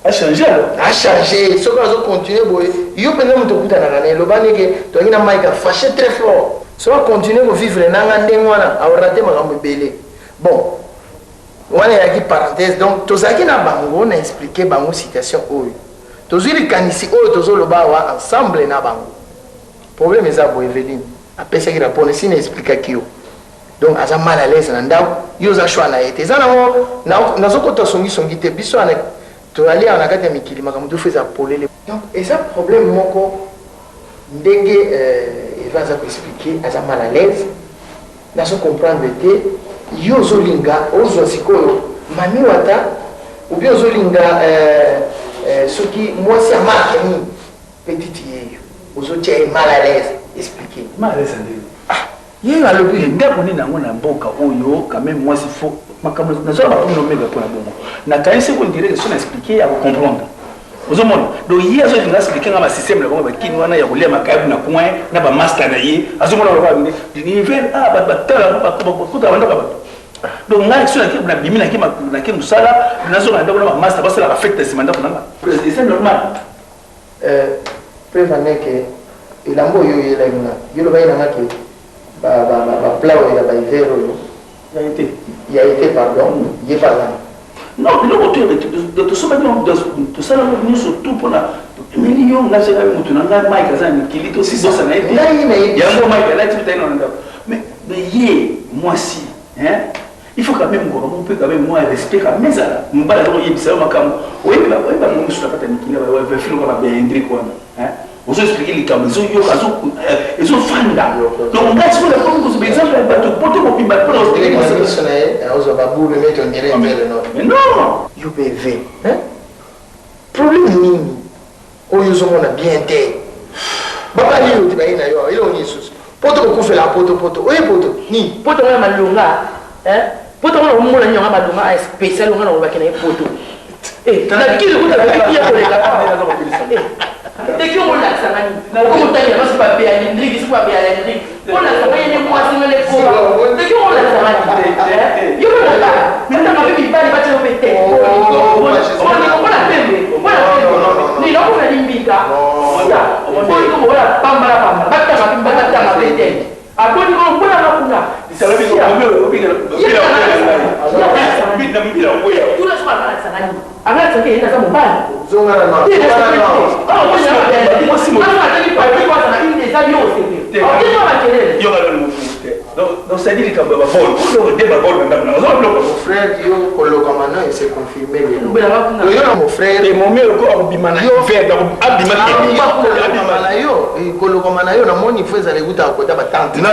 A changé alors? A changé. Ce qu'on a continué, il y a un peu de temps le banni que tu as un maïka fâché très fort. Soit continuer à vivre dans un démoine, à rater ma belé. Bon. On a une parenthèse, donc tous ceux qui ont expliqué la situation. Tous ceux qui ont ensemble na bango. Le problème est que Evelyne, après ça, il répond, si on explique qui donc, ils sont mal à l'aise, ils ont choisi na été. Ils ont songi songi te biso ana to aller en akati mikili makamudu feza polele. Donc, et ça problème moko ndenge il va ça expliquer, ils sont mal à l'aise. Ils sont comprendre que yo zolinga ozo sikoyo mami wata ou bien zolinga ce qui moi c'est marque ni petite yeyo ozo tie mal à l'aise expliquer mal à l'aise ndé ah yeyo alobi ndako ni nango na mboka oyo quand même moi c'est faux makambo na zo ba ko nomega pour la bongo na kaise ko dire que son expliquer à comprendre ozo mona donc hier zo linga expliquer ngama système la bongo ba kini wana ya kolia makabu na coin na ba master na ye azo mona ba ni niveau ah ba tala ba ko ta wanda ba. Donc, là, si on a bien mis la musala, nous avons un master, parce que la fête c'est maintenant. C'est normal. Prévenez que il a beau y aller là, il va y aller que plat il a pas hiver il a été pardon, il est pas là. Non, le retour de tout ça maintenant tout ça nous surtout pour la million là c'est là où on a Mike Azan qui lit aussi ça n'a été. Il y a un Mike là tu t'es non mais hier moi si hein il faut quand même qu'on peut quand même moi respect quand même ça mon bala donc il ça makam oui bah mon sur la pata nikina va faire on va bien Hendrik quoi hein vous expliquer les camps ils ont fanda donc on va sur la comme par exemple un bateau pour tout pour bateau pour les missionnaires on va babou le mettre en direct mais non UPV hein problème nini oyo zo mona bien te baba ni oti ba ina yo ile oni susu poto ko fela poto oye poto ni poto ngana malunga poto ngana umula nyanga malunga a special ngana ubaki na poto na kile kuta biki ya koleka teki on la sangani ko mutani na sipa be ya Hendrik sipa be ya Hendrik on la sangani ni mwasi ngale ko teki on la sangani yo na mimi na bibi bali bache opete on la pembe ni no ko limbika ko wala pamba bata mabimba bata mabete aboni ko mbona nakuna isalabi ko donc ça dit que va vol pour débat vol maintenant mon frère yo koloka maintenant il s'est confirmé mon frère et mon mère ko bimana yo faire donc abimana yo koloka mana yo na moni faut ça les goûter à côté ba tante non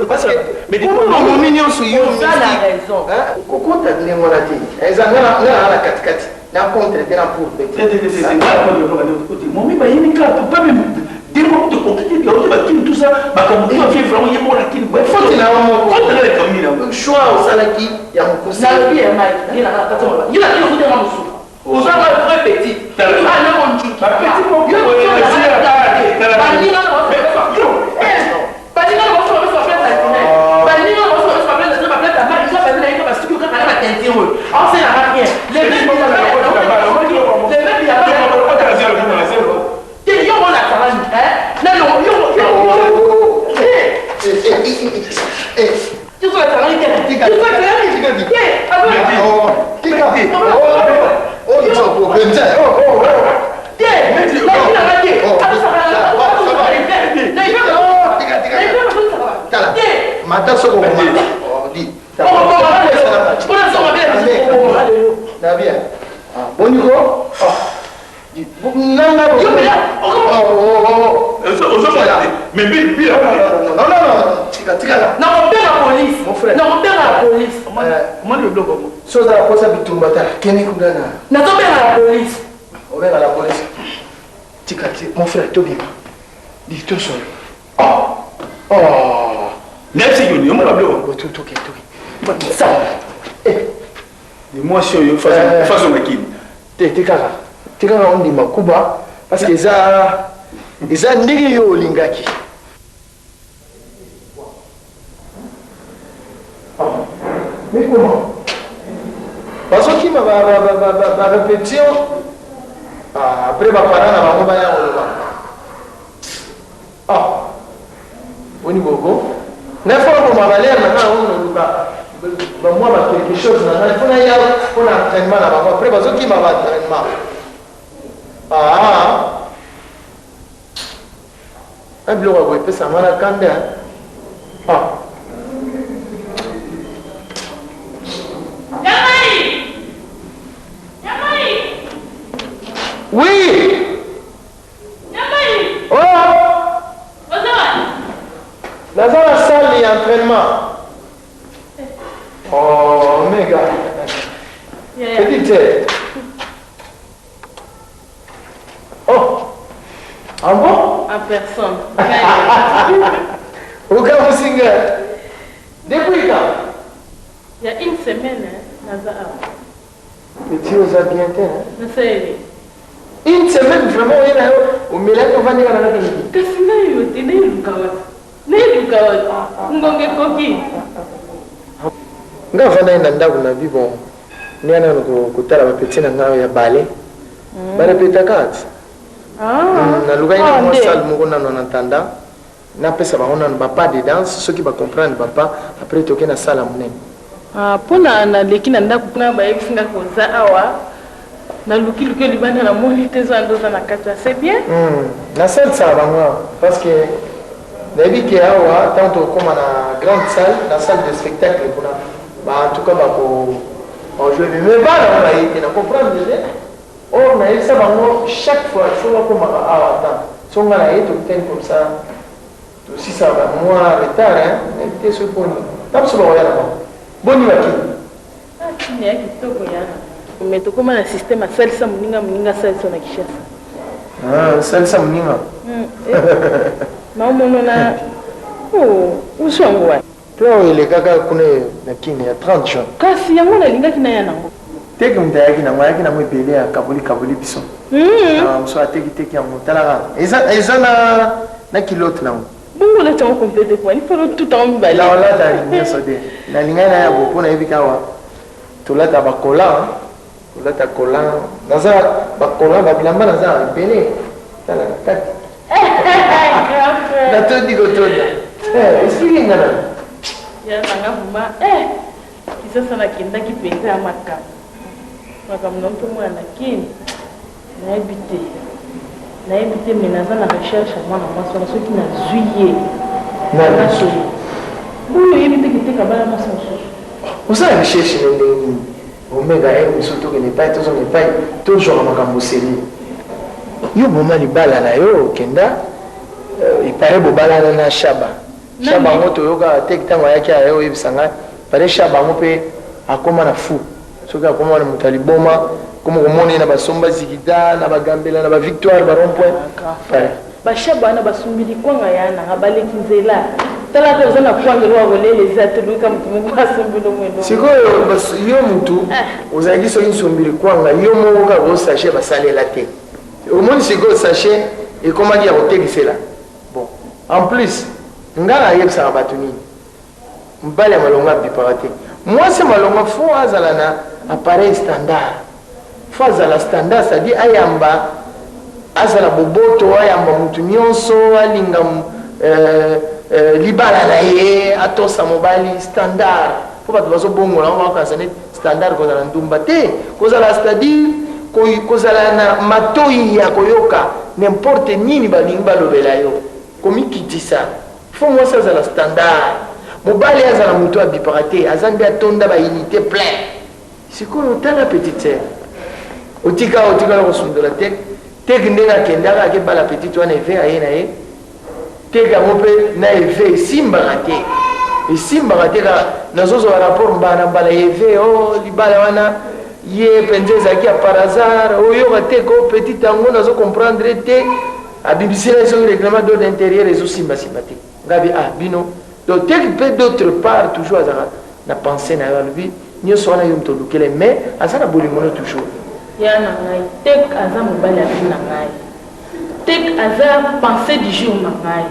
parce que mais dis mon mignon sur yo ça la raison ko konta ne mona ti ezanga na katikati na contre tena pour mon mère ba yini ka pas même démon de compliqué tout ça bah comme tu fais vraiment il y a mon actif faut que la famille choix au salaki ya mkosi na vie mai ila na tata ila kile kuja na musu uzama très petit ah non mon dieu petit mon dieu mata soko mama di na bien boniko nanga mais bien non tika na la police mon frère na la police comment le bloc so za kosa bitumba ta keni kudana na la police obera la police tika mon frère tobima di to so Merci Yoni, on m'a appelé. Ça. Moi, je suis façon maquine. T'es on dit Makuba parce que ça ndigi yo lingaki. Mais comment? Parce que ma répétition après ma parole na ba ya Oni gogo. Na fois pour ma valeur maintenant on nous moi quelque chose na faut na ya pour entraînement là après parce que qui m'a entraînement. Un bloc ouais peut ça mala kanda. Oui. Dans la salle d'entraînement. Oh, méga. Petite. Oh. Ah bon? En personne. Aucun singer. Depuis quand? Il y a une semaine, Nazar. Petit aux habités. Je sais. Une semaine, vraiment, il y a au milieu de la vie. Qu'est-ce que tu ngonge koki nga vana ina ndaku na bibo niana no kutala bapetina ngayo ya bale barepeta kati na luga ina mo sal mo na no ntanda na pesa ba ona papa de danse ceux qui va comprendre papa après toke na sala munene pona na leki na ndaku na ba efinga ko za awa na luki luki libana na moni tezo andoza na kati c'est bien na salle ça va moi parce que David qui a tant comme la grande salle, la salle de spectacle, En tout cas, on joue. Mais voilà, on a été, on comprend déjà. On a eu ça, chaque fois, il faut comme attends. Si on a été comme ça, si ça va, moi, retard, hein, mais t'es sur le point. T'as ce qu'on a là. Bon, il va qui? Ah, tu n'es pas qui te connaît. Mais tu comment le système a celle ça moninga celle ça na Kishasa. Ah, celle ça moninga. Maman na oh, où sont quoi? Toi, les gars connaissent na kini ya 30 jours. Kasi yango na linga kina yana ngo. Teki mtayaki na mwaki na mwebele ya kabuli biso. So ateki ya mutala. Eza na kilote na. Bongo la tamo complète quoi. Il faut tout en mbali. La wala ta linga so de. Na linga na ya bopo na ebikawa. Tolata bakola. Tolata kola. Naza bakola babilamba naza bele. Tala kati. Na to digo to. Isilinga na. Ya nanga vuma kisa sana kenda kipenza ya makambo mtu mwana kini na éviter menaza na recherche mwana mwasi na soki na zuiye na so bulu éviter kiteka bala masa mosusu osala recherche ndenge omega surtout que n'est pas toujours makambo sérieux yo moma libala na yo kenda ipare bobalana na shaba ngo toyoka te kitango yaki ayo yebisanga pare shaba ngo pe akoma na fu soki akoma na moto aliboma komo komona na basomba zikida na bagambela na bavictoire barompoint bashaba wana basumbili kwanga yana abaleki nzela tala ko zana kwanga wa golele za tuluka mtu mungu asumbilo mwendo sikoyo yo mtu ozaki soki nsumbili kwanga yo moka go sachet basalela te omoni sikoyo sachet ekomaki ya kotekisela bon en plus ngala yebisaka bato nini mbali ya malongo abipaka te mwasi malongo fo azala na appareil standard fo azala standard c'est-à-dire ayamba azala boboto ayamba mutu nyonso alinga libala na ye atosa mobali standard fo bato bazobongola ngo bakokanisa neti standard kozala ndumba te kozala c'est-à-dire kozala na matoi ya koyoka n'importe nini balingi balobela yo komikitisa fo mwasi azala standard mobali azala mutu abipaka te aza nde atonda baunité plein sikoyo otala petite sere otikala kosundola teke ndenge akendaka akebala petite wana eve aye na ye teke yango mpe na eve esimbaka te kaka nazozwa rapport mbala eve o libala wana ye mpenza ezalaki ya par hasard oyoka te ko petite yango nazokomprendre te abibisela soki règlement d'ordre intérieur ezosimbasimba te ngabi bino donc tel peut d'autre part toujours azaka na pensée na yo alobi nyonso wana yo moto olukele mais aza na bolingo no toujours ya na ngai tek aza mobali abi na ngai tek aza pensée du jour na ngai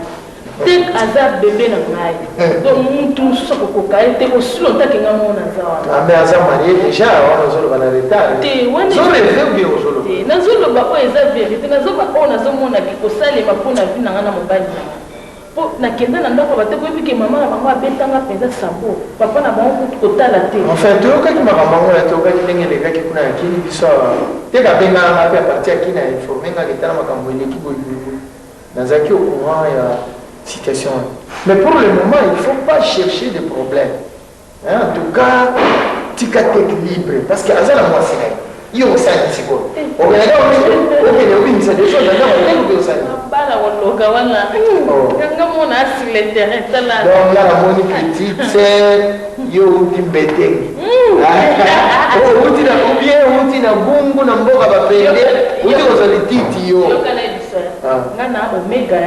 tek aza bébé na ngai donc mutu mosusu akokoka ye te osi lotaki nga mona aza wana mais aza marie déjà wana ozoloba na retard te nazoloba oyo eza vérité nazoba oyo nazomonaki kosalema mpo na vi na nga na mobali na nga po nakenda na ndako bate koyebi ke mama na bango abetanga mpenza sabo papa na bango kotala te enfin toyokaki makambo yango na toyokaki ndenge elekaki kuna ya kini biso te kabenganga mpe aparti ya kini ainforme ngaka etala makambo eleki boyulu nazalaki au courant ya situation mais pour le moment il faut pas chercher des problèmes en tout cas tika teke libre parce que aza na mwasi na ye iyo osali sikoyo okende obimisa des choses aza mateke osali bala koloka wana kanga mona sur le terrain tala donc là namoni petite yo uti mbetenge uti na bungu na mboka bapende uti kozali titi yo ngana omega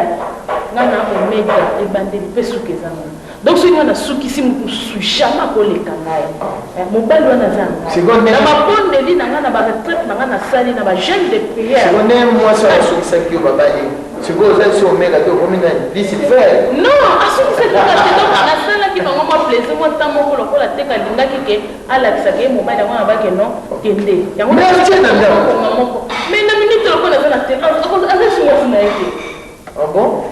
ebandeli mpe suki ezanga donc soki ngana sukisi motu jamais akoleka ngai mobali wana aza na mabondeli na ngai na baretraite na ngai nasali na bajeune de prière sikonde mwasi asukisaki yo babali sikoyo ozali si omega te okomi na disifere non asukisaki te donc nasalaki bango mwa plaisir mwa ntan moko lokola te kalingaki ke alakisaka ye mobali yango nabaki non kende yango moko mais na minute lokola aza na te aza simwasi na ye te ah bon?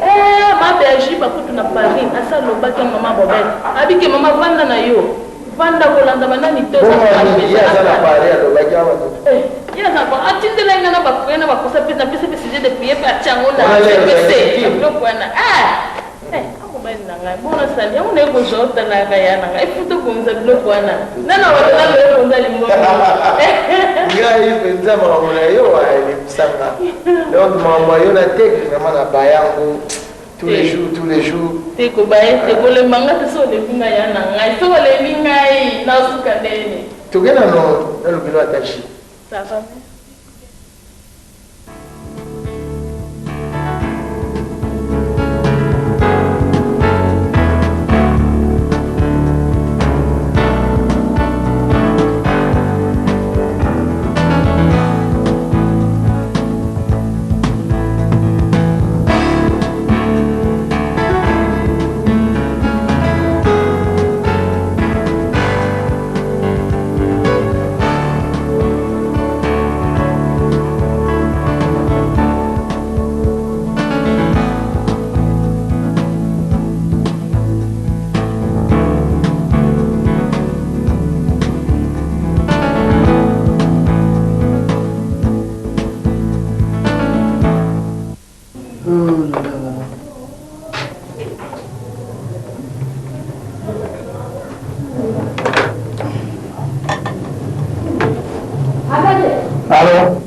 Ma berger bakutu na Paris asa lobaki mama Bobette abiki mama vanda na yo vanda kolanda banani to ya za na Paris alobaki awa to ya za ba atindela ngana bakuya na bakosa pesa sujet de prier pa chango na pese donc wana ako bali na ngai bona sali yango ne ko jota na ka yana ngai futo ko mzabilo kwana nana wala le ko nzali mo ngai penza mama yo ali msanga donc mama yo na tek vraiment na bayango tous les jours te ko baye te ko le manga te so le binga yana ngai so le binga na suka nene to gena no le bilo atachi ça va. Allô?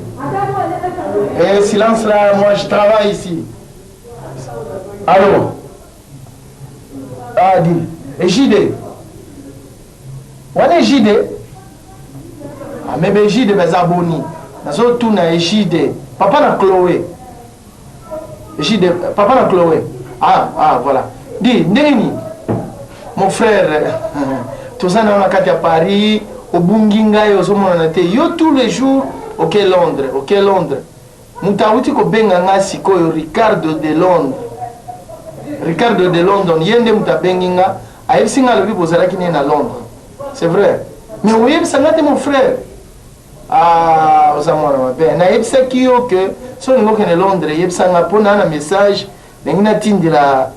Silence là, moi je travaille ici. Allô? Ah, dis. Et JD? On est JD? Ah, mais JD, mes abonnés. Nous avons tout na JD. Papa na Chloé. JD, papa na Chloé. Ah, voilà. Dis, Neni, mon frère, tout ça dans la carte à Paris, au Bunginga et au Somonanate. Yo tous les jours, ok Londres. Moutawuti ko benga ngasi ko Ricardo de Londres, yende mutabenginga, ayesinga le bibo zalaki na Londres. C'est vrai. Mais oui, ça ngate mon frère. Ah, osamona mabe. Na yebisa kiyo que so ngoke na Londres, yebisa ngapona na message, ngina tindila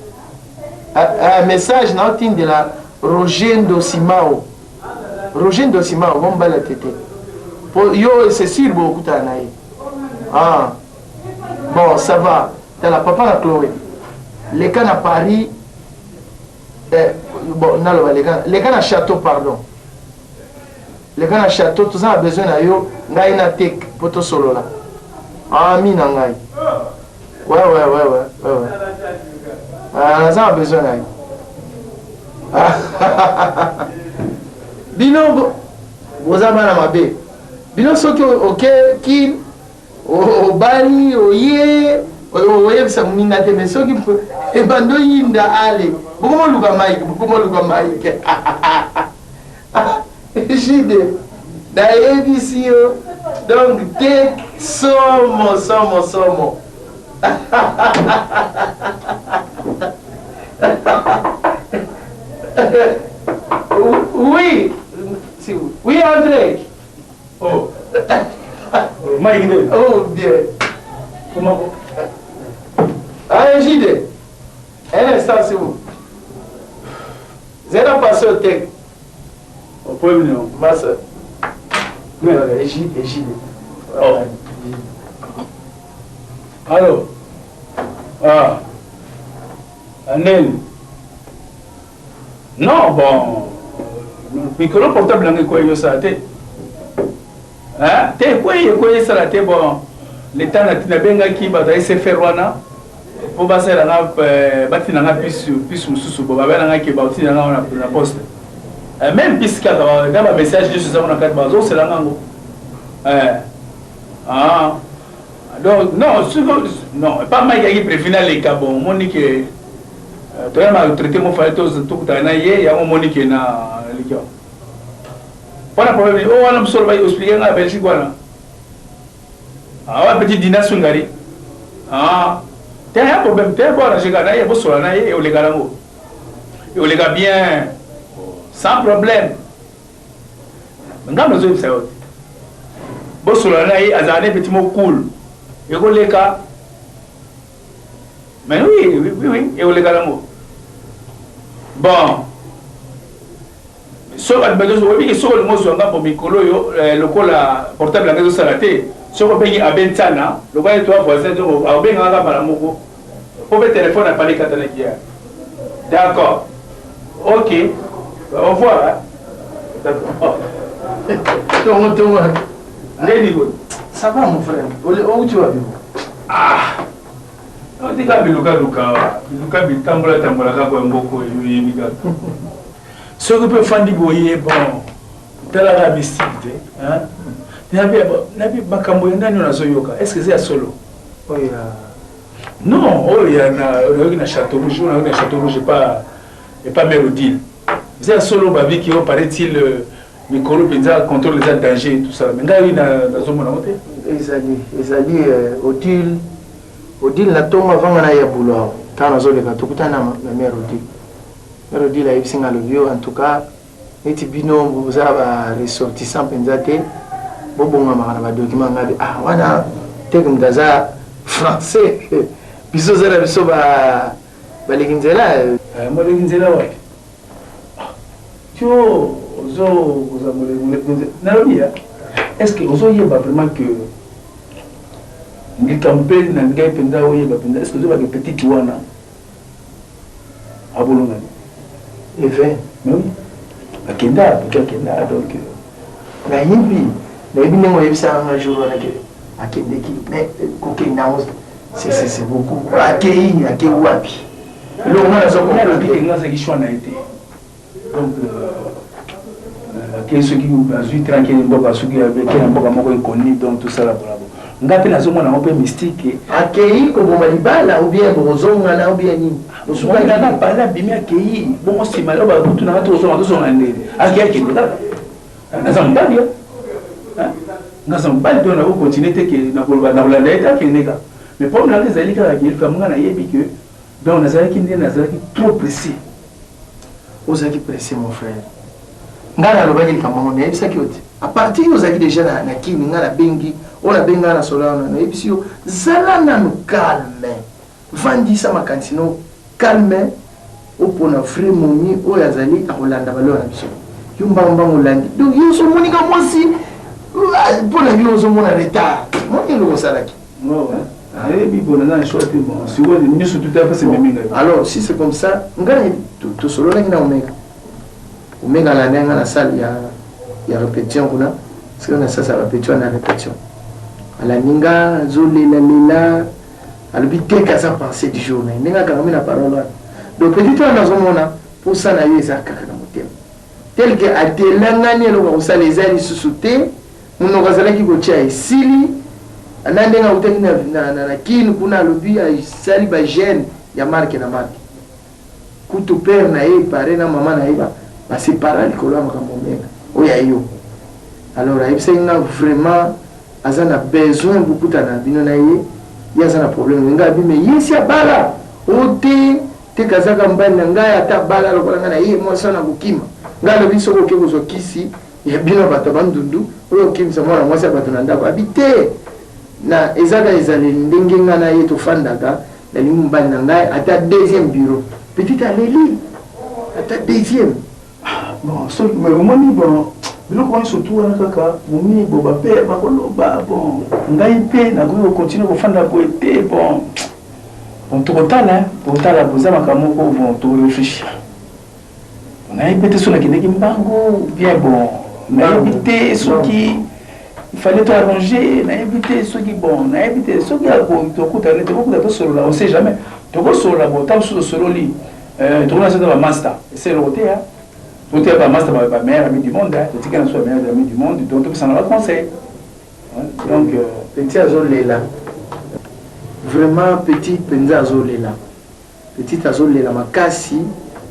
message na tindila Roger Ndosimao, bomba la tete. Yo, c'est sûr, beaucoup d'anaïs. Ah, bon, ça va. T'as la papa la Chloé. Les cas à Paris, bon, non, les cas à Château, pardon. Les cas à Château, tout ça a besoin de yo, ngai na tek, poto solo là. Ah, mi na ngai. Ouais. Ah, ça a besoin de yo. Bino, vous avez ma bé. Bino, ce que, ok, qui, au bali, au yé, au yé, ça m'a minate, mais ce qui peut, et bando yinda ale. Beaucoup de Mike. J'ai dit, d'ailleurs, ici, donc, t'es somo. Oui, André. Oh. Mike, oh, bien. Comment? Ah, JD. Un instant, c'est vous. Vous êtes passé au tech. Au premier nom. Ma soeur. JD. Oh. Allô? Ah. Anel. Non, bon. Micro portable ngi ko yo sa te. Hein? Te ko sa te bon. L'état na benga ki ba ta se faire wana. Po ba sa na ba tina na pisu mususu bo ba na ki ba tina na poste. Même puisque dans ma message juste ça on a quatre bazo c'est la ngango. Ah. Donc non, pas mal qui prévenir les cas bon monique tu as traité mon frère tout na ye ya monique na likio. Pas de problème. Oh, on a besoin de expliquer na Belgique voilà. Ah, petit dîner sungari. Ah. T'as un problème, t'es bon, j'ai gagné, il faut se et on les gagne. Et on les gagne bien, sans problème. Mais quand nous avons ça, bon, sur la naïe, à un petit mot cool. Et on les gagne. Mais oui, et on les gagne. Bon. Sur le mot sur un micro, le col portable à la salaté. Si on paye à Bentana, le voyage toi voisin, on va bien à la Palamoko. Pour le téléphone à Paris Catanakia. D'accord. Ok. Au revoir. Hein? D'accord. Ça va mon frère? Où tu vas vivre? Ah. On dit que Luka bitambola kako mboko yebika. Ce que peut faire boyer bon dans la mystique hein. Nabi makambo ndani unazoyoka. Est-ce que c'est à solo? Oh ya. Non, oh il y a na château rouge, on a château rouge et pas Mérodil. C'est à solo babi qui paraît-il micro penza contrôle les dangers et tout ça. Mais ngai na zone na moté. Ezali Odile na toma vanga na ya boulot. Kana zole ka tukutana na mère Odile. Mère Odile a ibsinga le vieux en tout cas. Neti bino boza ba ressortissant penzate. Bobonga makana ba document ngabi ah wana tekum daza français. Biso zera biso ba leginzela. Mo leginzela wa. Tio oza mo leginzela. Na robia. Est-ce que ozo yeba vraiment que ngi campagne na ngai penda oye ba penda est-ce que ozo ba petite wana abolonga et 20 mais oui akenda donc na yibi nengo yebisa un jour wana ke akende ki mais kokenda c'est beaucoup akei wapi le mwana zo ko na bi nga za kishwa na été donc que ceux qui ont vu tranquille mboka suki avec mboka moko inconnu donc tout ça là bravo ngapi na zomo na un peu mystique akei ko bomba libala ou bien bozonga na ou bien ni bosuka na bala bimi akei bon sima lo ba kutu na to zo na ndele akei kinda na zambali nga zambali do na ko continuer te ke na ko na la leta ke neka mais pour na les alika la ki comme na yebi que donc na zaki ndi na zaki trop précis ozaki pressé mon frère ngana lobaki likambo na yebisaki yo te à partir ozalaki déjà na kini nga na bengi oyo na benga na solo wana na yebisi yo zala nanu calme vandisa makanisi no calme opona vrai momi oyo azali akolanda baleo na biso yo mbangombango olandi donc yo osomonika mwasi mpona yo ozomona retard moni eloko osalaki alors si c'est comme ça ngai tosololaki na omega la nenga na salle ya répétition kuna parce que na sasa répétition na répétition ala ninga zolela alobi teka sa pensée du jour na ninga kanga na parole donc petit toi na zomona pour ça na yesa kaka na motema tel que atelangani eloko osala ezali susute muno kazalaki kotia esili anandenga utaki na kinu kuna alobi asali ba gene ya marque na marque kutu père na ye pare na mama na ye basépara likolo ya makambo menga oyo ayo alors ayebisaki nga vraiment aza na besoin bokutana bino na ye ye aza na problème nga abi me ye si abala o te kazaka mbali na ngai ata bala lokola nga na ye mwasi wana kokima ngai alobi soki oke kozwa kisi ya bino bato ya bandundu oyo okimisa mwana mwasi ya bato na ndako abi te na ezaka ezaleli ndenge nga na ye tofandaka nalingi mobali na ngai ata deuxième bureau petit aleli ata deuxième bon so mais omoni bon biloko wana surtout wana kaka momi bo bape bakoloba bon ngai mpe nakoki kocontinue kofanda boye te bon tokotala boza makambo moko bon toréfléchir nayebi te so nakendeki mbango bien bon nayebi te soki il fallait tout arranger nayebi te soki bon nayebi te soki tokutana tokokuta tosolola on sait jamais tokosolola bon ntango mosusu tosololi tokona sota bamaster eseloko te tout est pas master ma meilleure amie du monde tu sais qu'elle soit meilleure amie du monde donc ça n'a pas conseil donc petit azolela vraiment petit penza azolela petit azolela makasi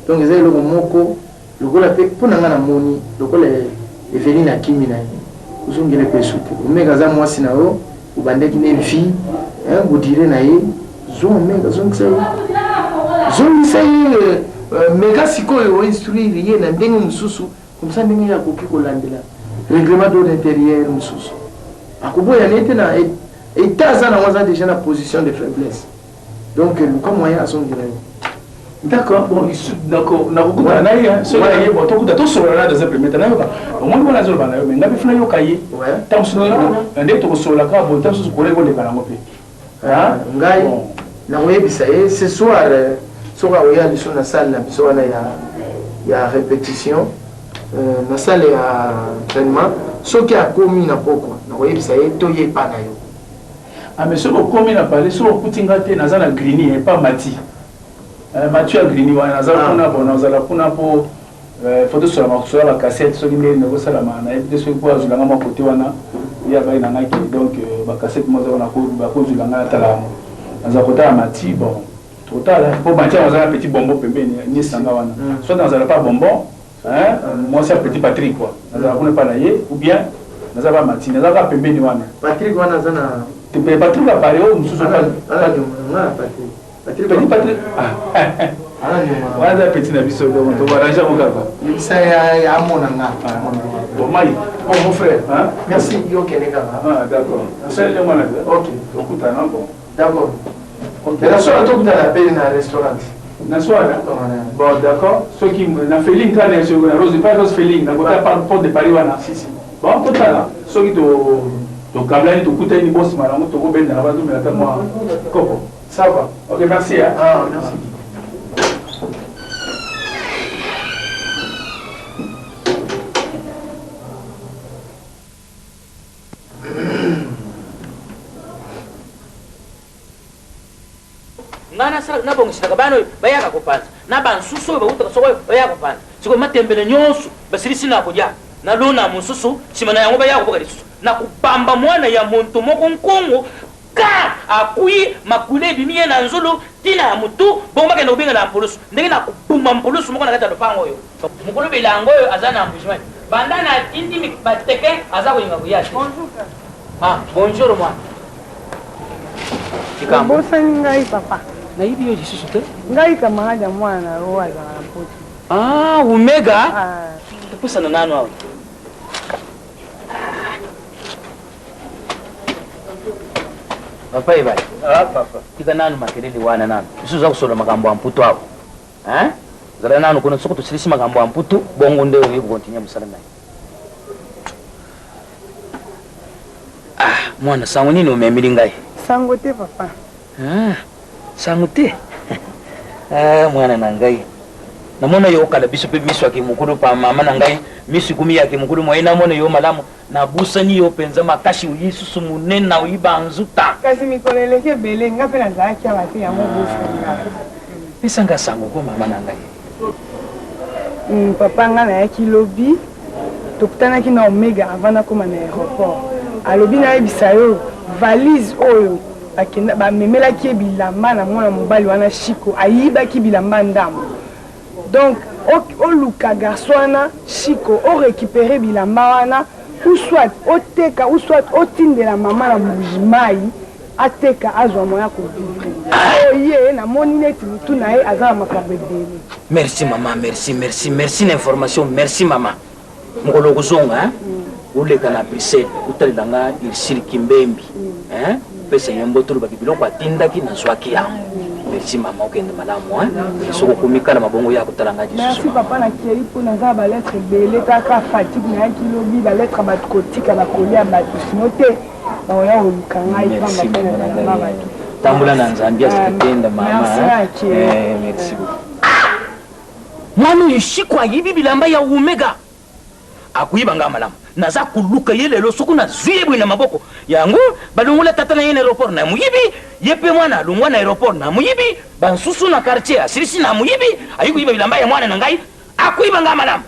donc ezali eloko moko lokola pe mpona nga na moni lokola eveli na kimi na ye ozongele mpe su te omeka aza mwasi na yo obandaki na vie bodire na ye zomeka zongisa ye meka sikoyo oinstruire ye na ndenge mosusu komsa ndenge akoki kolandela règlement d'ordre intérieur mosusu akoboya ne te na eta aza nango aza déjà na position de faiblesse donc luka moyen azongela yo d'accord bon nakokutana na ye soki na ye bon tokuta tosolola na deuxième premier temps nayoka omoni wana azoloba na yo me ngapi funa yoka ye ntango mosusu ndenge tokosololaka bo ntango mosusu koleki koleka nango mpe ngai nakoyebisa ye ce soir soka oya liso na salle na biso wana ya répétition na salle ya entraînement soki akomi na pokwa nakoyebisa ye to ye epa na yo mais soki okomi na pale soki okutinga te naza na grini epa mati mati ya grini wana naza kuna bo nazala kuna mpo foto sur la cassette soki ndenge nakosalama nayebi te soki mpo azwilanga mwa kote wana ye abai nangaki donc bacassette moza wana bakozwilanga atala naza kotala mati bon totala mpo mati yango azala petit bonbon pembeni nyesanga wana soit nazala pas bonbon moi c'est petit Patrick quoi nazala kuna epa na ye ou bien naza ba mati naza kaka pembeni wana Patrick wana aza na Patrick apare oyo mosusu petit Patrick wana petit na biso donc tobarrange yango kaka yebisa ya amona nga bon mai bon mon frère merci yo kende kaka d'accord sele mwana ok okutana bon d'accord la soirée tokutana pe na restaurant na soirée bon d'accord soki na feeling kana so na rose pas rose feeling na kota par porte de Paris wana si bon kotala soki to kablani tokutani boss malamu tokobenda na bazo melaka moi kopo ça va ok merci merci ngana sala na bongo sila bano bayaka kupanza na bansusu bauta soko bayaka kupanza siko matembele nyonso basirisi na kujya na lona mususu simana yango bayaka kuboka lisusu na kupamba mwana ya muntu moko nkongo ka akuyi makule bimiye na nzulu tina ya mutu bongo bakenda kubinga na mpulusu ndenge na kupuma mpulusu moko na kata lopango yo mukulu bilango yo azana ambujement bandana tindi bateke aza kuyinga kuyashi bonjour bonjour moi bosani ngai papa nayibi yo lisusu te ngai camarade ya mwana oyo azala na poto umega topusana nano awa papa ebali papa tika nanu makelele wana nanu lisusu za kusola makambo ya mputu awo zala nanu kuna soko tosilisi makambo ya mputu bongo nde oyo kukontinya mosala naye mwana sango nini omemili ngai sango te papa sango te mwana na ngai namona yo kala biso pe miso yake mukulu pa mama na ngai miso kumi yake mukulu moye namona yo malamu na busani yo penza makashi uyisusu munene na uyiba nzuta kasi mikolo eleki ebele nga mpe nazalaki awa te yango bosanga pesanga sango ko mama na ngai papa nga nayaki lobi tokutanaki na omega avant nakoma na aéroport alobi nayebisa yo valise oyo bamemelaki ye bilamba na mwana mobali wana shiko ayibaki bilamba ndambo donc oluka garso wana shiko orécupere bilamba wana ou soit oteka ou soit otindela mama na mbujimai ateka azwa moya kovivre oye namoni neti mutu na ye aza na makambo ebele merci mama merci l'information merci mama mokolo okozonga oleka na brisel otalelanga irsili kimbembi pesa ye mbotolo baki biloko atindaki nazwaki yango merci mama okende malamu soko komikala mabongo ya kotalanga lisusu merci papa nakeli mpo naza balettre ebele kaka fatigue nayaki lobi balettre bato kotika bakolia bato sino te baoya koluka ngai pamba mpe nazalanga bato tambola na nzambi asikitenda mama merci mwana oyo shiko ayibi bilamba ya omega akuyiba nga malamu naza kuluka ye lelo soki nazwi ye boye na maboko yango balongola tata na ye na aéroport na moyibi ye mpe mwana alongwa na aéroport na moyibi bansusu na quartier asilisi na moyibi ayi koyiba bilamba ya mwana na ngai akuyiba nga malamu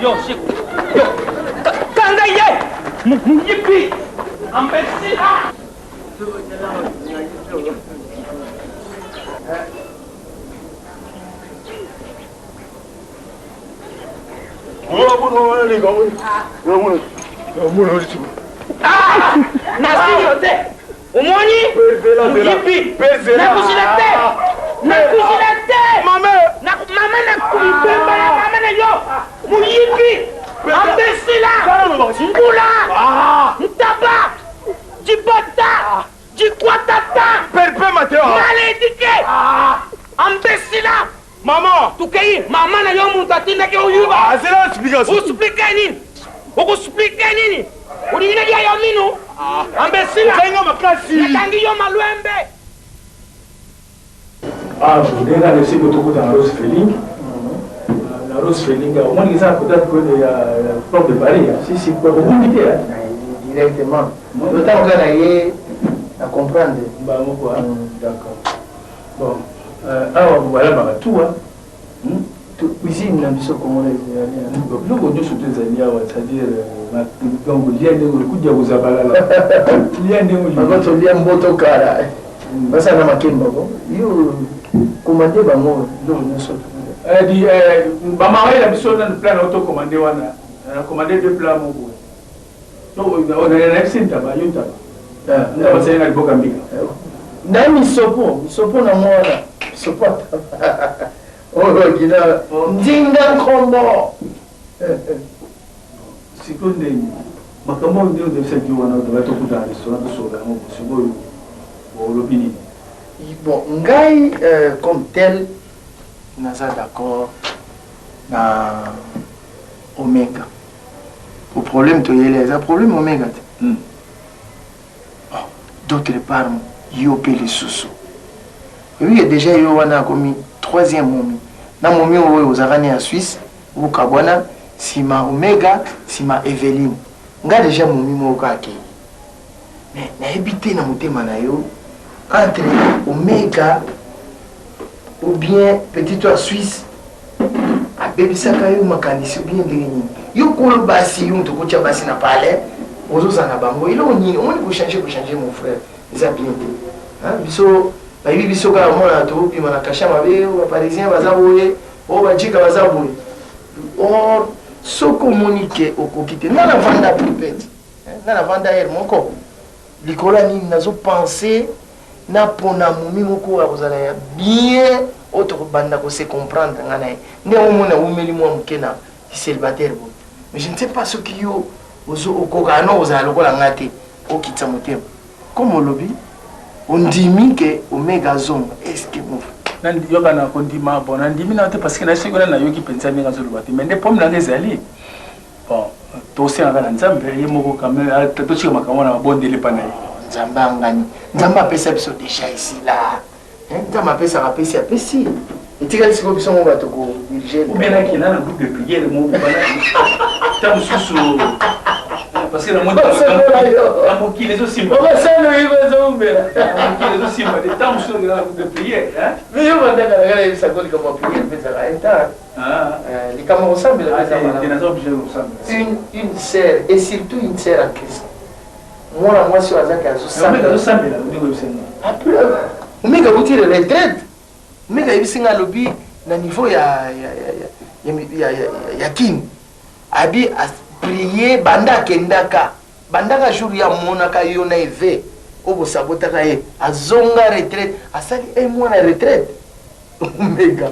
yo shiko yo kanga ye moyibi ambesila nasiyo te omoni moyibi nakusila te mama nakuibemba ya mama na yo moyibi ambesila mbula ntaba jibota jikwatata maledike ambesila Maman! Tukei, mama na yo muntu atindaki oyuba. Azela explication. Usuplike nini? Ukusuplike nini? Ulinga dia yo minu. Ambesila. Tenga makasi. Natangi yo malwembe. Ah, vous devez laisser votre coup dans la Rose Feeling. La Rose Feeling, au moins, ils ont peut-être que y a port de Paris. Si, quoi, vous m'invitez là. Directement. D'autant qu'on a à comprendre. Bah, moi, d'accord. Bon, alors, voilà, tout, hein. Cuisine, la mission congolaise. Nous, on dit surtout les alliés, c'est-à-dire, donc, il y a des coups de Yaouzabala là. Il y a des coups de Yaouzabala. Il y a des coups de Yaouzabala. Parce que nous commandé bango donc nous sommes dit bamara la mission dans le plan auto commandé wana on a commandé deux plats mon boy donc on a un excellent tabac yo tabac on va savoir le bokambika nami sopo na mwana sopo oh kina ndinga kombo sikonde makambo ndio ndio sasa wana ndio tokuta restaurant soda mo siboyo l'opinion. Bon, Ngaï, comme tel, nous sommes d'accord dans Omega. Le problème, c'est le problème Omega. D'autre part, il y a les sous. Oui, déjà, il y a commis troisième momie. Dans le moment où vous avez en Suisse, vous avez si ma Omega, si ma Evelyne. Nga déjà momie moka ke. Mais na habité na motema na yo entre Omega ou bien petit toi Suisse a bébé saka yo makanisi ou bien ndenge yo kolo basi yo to kocha basi na pale ozo sana bango ilo nini on ko changer mon frère ça bien hein biso ba biso ka mona to bi mana kasha mabe o parisien bazaboye o bajika bazaboye or so communiquer au kokite na vanda pripet na vanda er moko likola ni nazo penser na pona mumi moko akozala ya bien autre banda ko se comprendre ngana nde omona umeli mwa mukena célibataire bon mais je ne sais pas ce qui yo ozo okoka no ozala lokola ngate okitsa motema comme lobby on dit que Omega Zone est-ce que bon nan yoka na kondima bon nan dimi na te parce que na sikola na yoki pensa ninga zo lobati mais nde pom na ngezali bon to se ngana nzambe yemoko kamera to chika makamona bondele pana nzamba ngani nzamba pesa biso déjà ici là nzamba pesa rapesi apesi etikali siko biso mo bato ko diriger ou bien là qui là na groupe de prière mo bana tam susu parce que la moto la moki les aussi on va ça le hiver zombela moki les aussi mais tam susu na groupe de prière hein mais yo banda kana ça koli comme prière pesa enta les camarades ressemblent une sœur et surtout une sœur en Christ moi sur Azak après Omega vous tire retraite Omega ibisinga lobi na niveau ya kin abi prier banda kendaka jour ya monaka yo na eve obo sabotaka ye azonga retraite asali moi na retraite Omega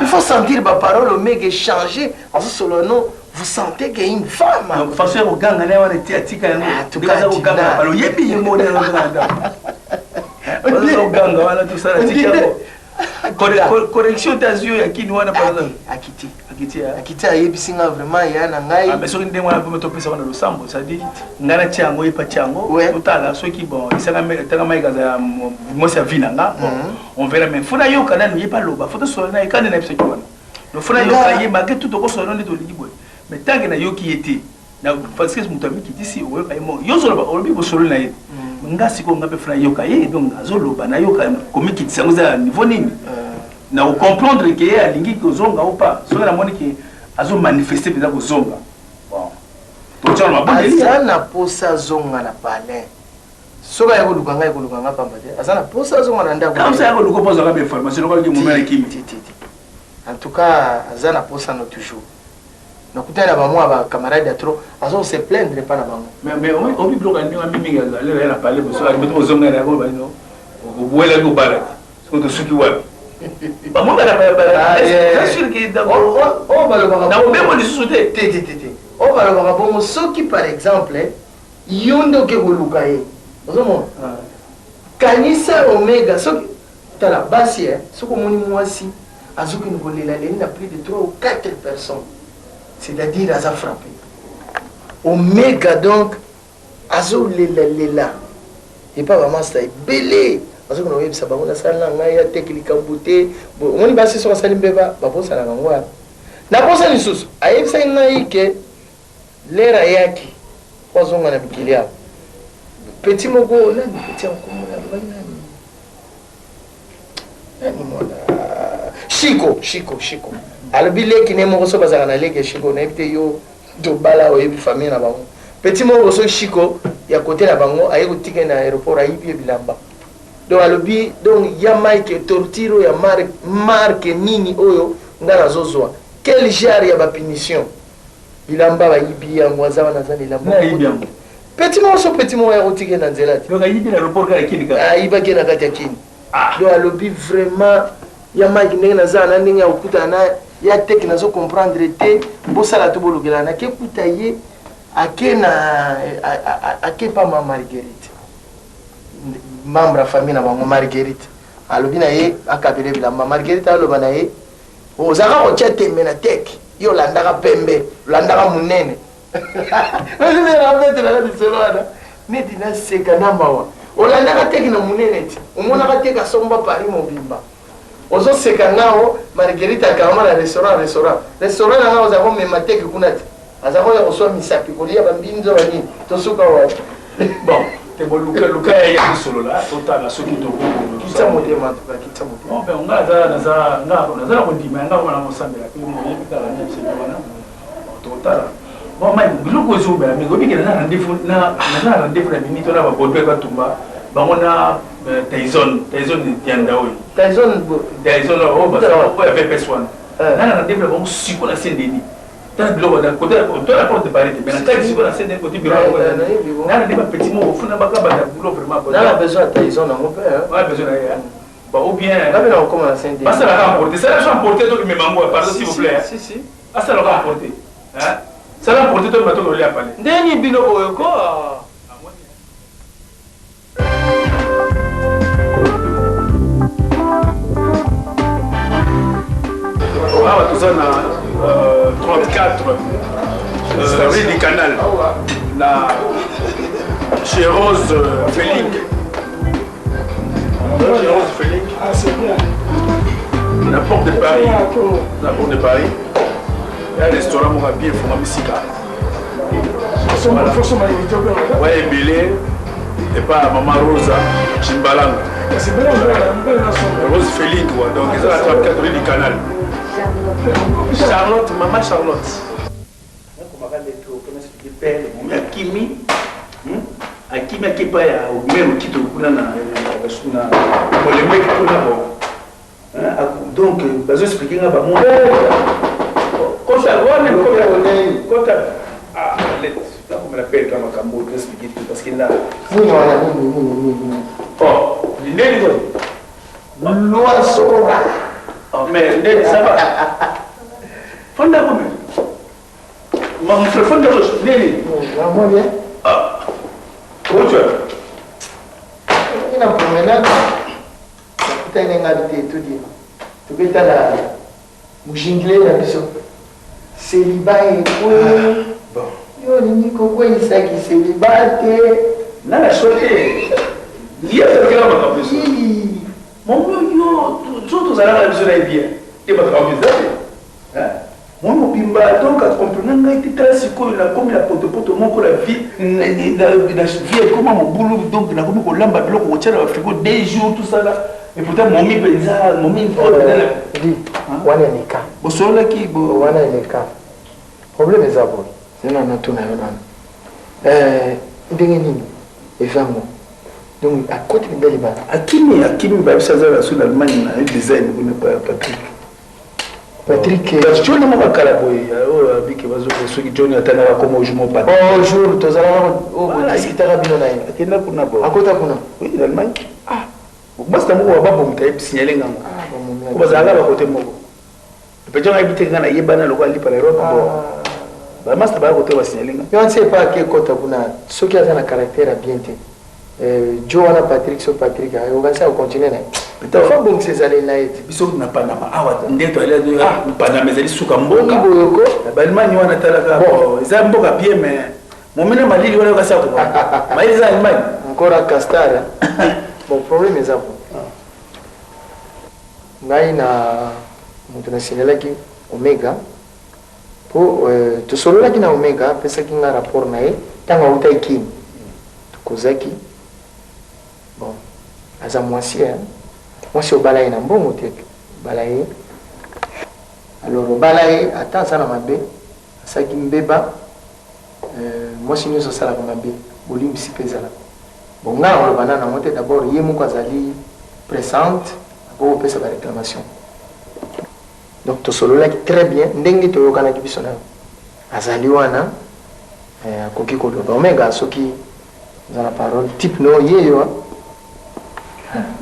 il faut sentir ma parole Omega changer en ce solo non vous sentez qu'il y a une femme. Donc, forcément, au gang, on a été à Tika. Tout cas, au gang, alors, il y a bien un modèle. Au gang, on a tout ça. Correction d'azur, il y a qui nous a par exemple. Akiti, a yebisinga vraiment, il y a un ngai. Mais sur une démo, on peut topper ça dans le sambo, ça dit, ngana tiango et pas tiango. Tout à l'heure, ceux qui, bon, ils savent, moi, c'est vinanga. On verra, mais il faut d'ailleurs qu'on n'ait pas l'eau. Il faut que ce soit là, et quand on a ce qu'il y a. Il faut d'ailleurs qu'il y ait malgré tout au cours de l'olive. Mais tant que yo qui était parce que mon ami qui dit si yo solo ba olobi bo solo na ye nga siko nga pe fra yo ka ye donc azolo ba na yo ka comme qui tsango za niveau nini na o comprendre que alingi ko zonga ou pas so na moni que azo manifester peza ko zonga bon to tshwana mabondeli azana posa zonga na palais soka ya koluka nga pamba te azana posa zonga na ndako comme ça ya koluka posa ka be information ko ki momela kimi en tout cas azana posa no toujours donc tu as ba camarade de trop azo se plaindre pas na bango mais on bi bloquer ndinga mimi ga le na parler bo so a meto zonga na ko ba no o wela ko bala so to suki wa ba mo bala c'est sûr que d'accord on va le voir na o bemo ni susute on va le voir bon so qui par exemple yondo ke koluka ye ozomo kanisa Omega so tala basi so ko moni mwasi azuki ngolela leni na plus de 3 ou 4 personnes. C'est-à-dire, elle a frappé. Omega donc azolela et pas vraiment ça belé parce que nous avons ça on a ça là ngaya technique beauté on va se sur ça limbeba ba posa na ngwa na posa ni susu ayebisa ngai ke lera yaki ozonga na bikilia petit moko là petit encore Chico alobi leki ne moko so bazaka na leki Chico na ebite yo to bala oyebi famille na bango petit moko so Chico ya côté na bango aye kotike na aéroport ayibi bilamba donc alobi donc ya Mike tortiro ya marque nini oyo ngana zozwa quel genre ya ba punition bilamba bayibi yango azawa na zani lamba petit moko ya kotike na nzela donc ayibi na aéroport ka kini ka ayiba ke na kati ya kini donc alobi vraiment ya Mike ndenge naza na ndenge ya okuta na ya teki nazo comprendre te bosala to bolokela na ke kuta ye ake na ake pa ma Marguerite membre famille na bango Marguerite alobi na ye akabele bilamba Marguerite aloba na ye ozaka kotia tembe na teki yo landaka pembe landaka munene neti naseka na mawa olandaka teki na munene ti omonaka teki asomba Paris mobimba ozo seka ngao Marguerite akama na restaurant na ngao za komema teki kuna ti azako ya koswa misapi kolia bambinzo bani tosuka wa bon te boluka ya solo la total soki to ko kitsa motema bon ben naza ko ndima nga ko na mosambela ko mo yebi kala na sema wana total bon mai biloko zo bela mi gobi kena na rendez-vous na minute na ba bodwe ka tumba bango na Tyson tianda oyo Tyson o ba ko ya PS1 na rendez-vous bango siko na sendeni dans le d'un côté de la porte de Paris mais la taille sur la scène d'un côté bureau là des petits mots au fond baka ba boulot vraiment on a besoin de Tyson on peut hein ouais besoin bah ou bien là on commence à scène pas ça la remporter ça la remporter donc mes mango pardon s'il vous plaît si ah ça la remporter hein ça la remporter donc bateau le parler ndeni bino oyoko ah tout ça na 34 rue du Canal chez Rose Félix. Ah, c'est bien. La porte de Paris. Il y a un restaurant qui a bien formé Sika. Ouais, Belé. Et pas Maman Rosa Chimbalang. C'est bien, Rose Félix, donc ils ont la 34 rue du Canal. Charlotte, maman Charlotte. Comment expliquer père, Akimi, Akimi Akipa ya même qui te kuna na le mec kuna bon. Donc bazo expliquer nga ba moi. Quand ça va quand ah let là comme l'appelle comme Kambo expliquer parce qu'il là. Oh, il n'est pas. Loi Sora. Oh, mais ça va. Fonda comme mon frère Fonda Nelly. Vraiment bien. Ah. Comment tu es? Il a promenade. Tu as une invité tout dit. Tu peux être là. Mujingle la biso. Célibat et quoi? Bon. Yo ni quoi il s'agit célibat. Na la choqué. Il y a quelqu'un qui m'a appelé. Mon yo, tout ça là bien. Et pas trop bizarre. Hein? Moi mon bimba donc à comprendre nga été très siko la comme la poto mon ko la vie la vie comment mon boulot donc na comme ko lamba biloko ko tshela frigo 2 jours tout ça là et pourtant mon mi penza mon mi faut dit wana ni ka bo sola ki bo wana ni ka problème est zabo c'est na tout na yona ndenge nini evango donc à côté de Beliba Akimi ba ça za sur l'Allemagne na design ko ne pas Patrick je ne sais pas kala boy biki bazo soki Johnny atana comme au jumeau pas bonjour tozala au discuter bino na ye akenda kuna bo akota kuna oui l'Allemagne ah basta mo ba bo mtaye signaler nganga ko bazanga ba côté moko pe jonga ibite ngana yebana lokwa lipa la Europe bo ba master ba côté ba signaler nganga yo ne sais pas que kota kuna soki atana caractère bien te Joana Patrick so Patrick ayo va ça continuer na peut-être faut bon ces années là et biso na panama awa ndeto ile panama ezali suka mboka boyoko ba Allemagne wana talaka bo za mboka bien mais Momene malili wana kasi ako. Malili za Allemagne. Encore à Castar. Bon problème est ça. Ngai na mutu na sinelaki Omega po to solo laki na Omega pesa kinga rapport na ye tanga uta ikini tukozaki bon aza mwasi obala na mbongo te bala ye alors obala ye ata aza na mabe asaki mbeba mwasi nyonso asalaka mabe bolimbisi mpe ezalaka bon ngai oloba na nango te d'abord ye moko azali pressante pour opesa baréclamation donc tosololaki très bien ndenge toyokanaki biso na azali wana akoki koloba Omega soki oza na parole type no yeyo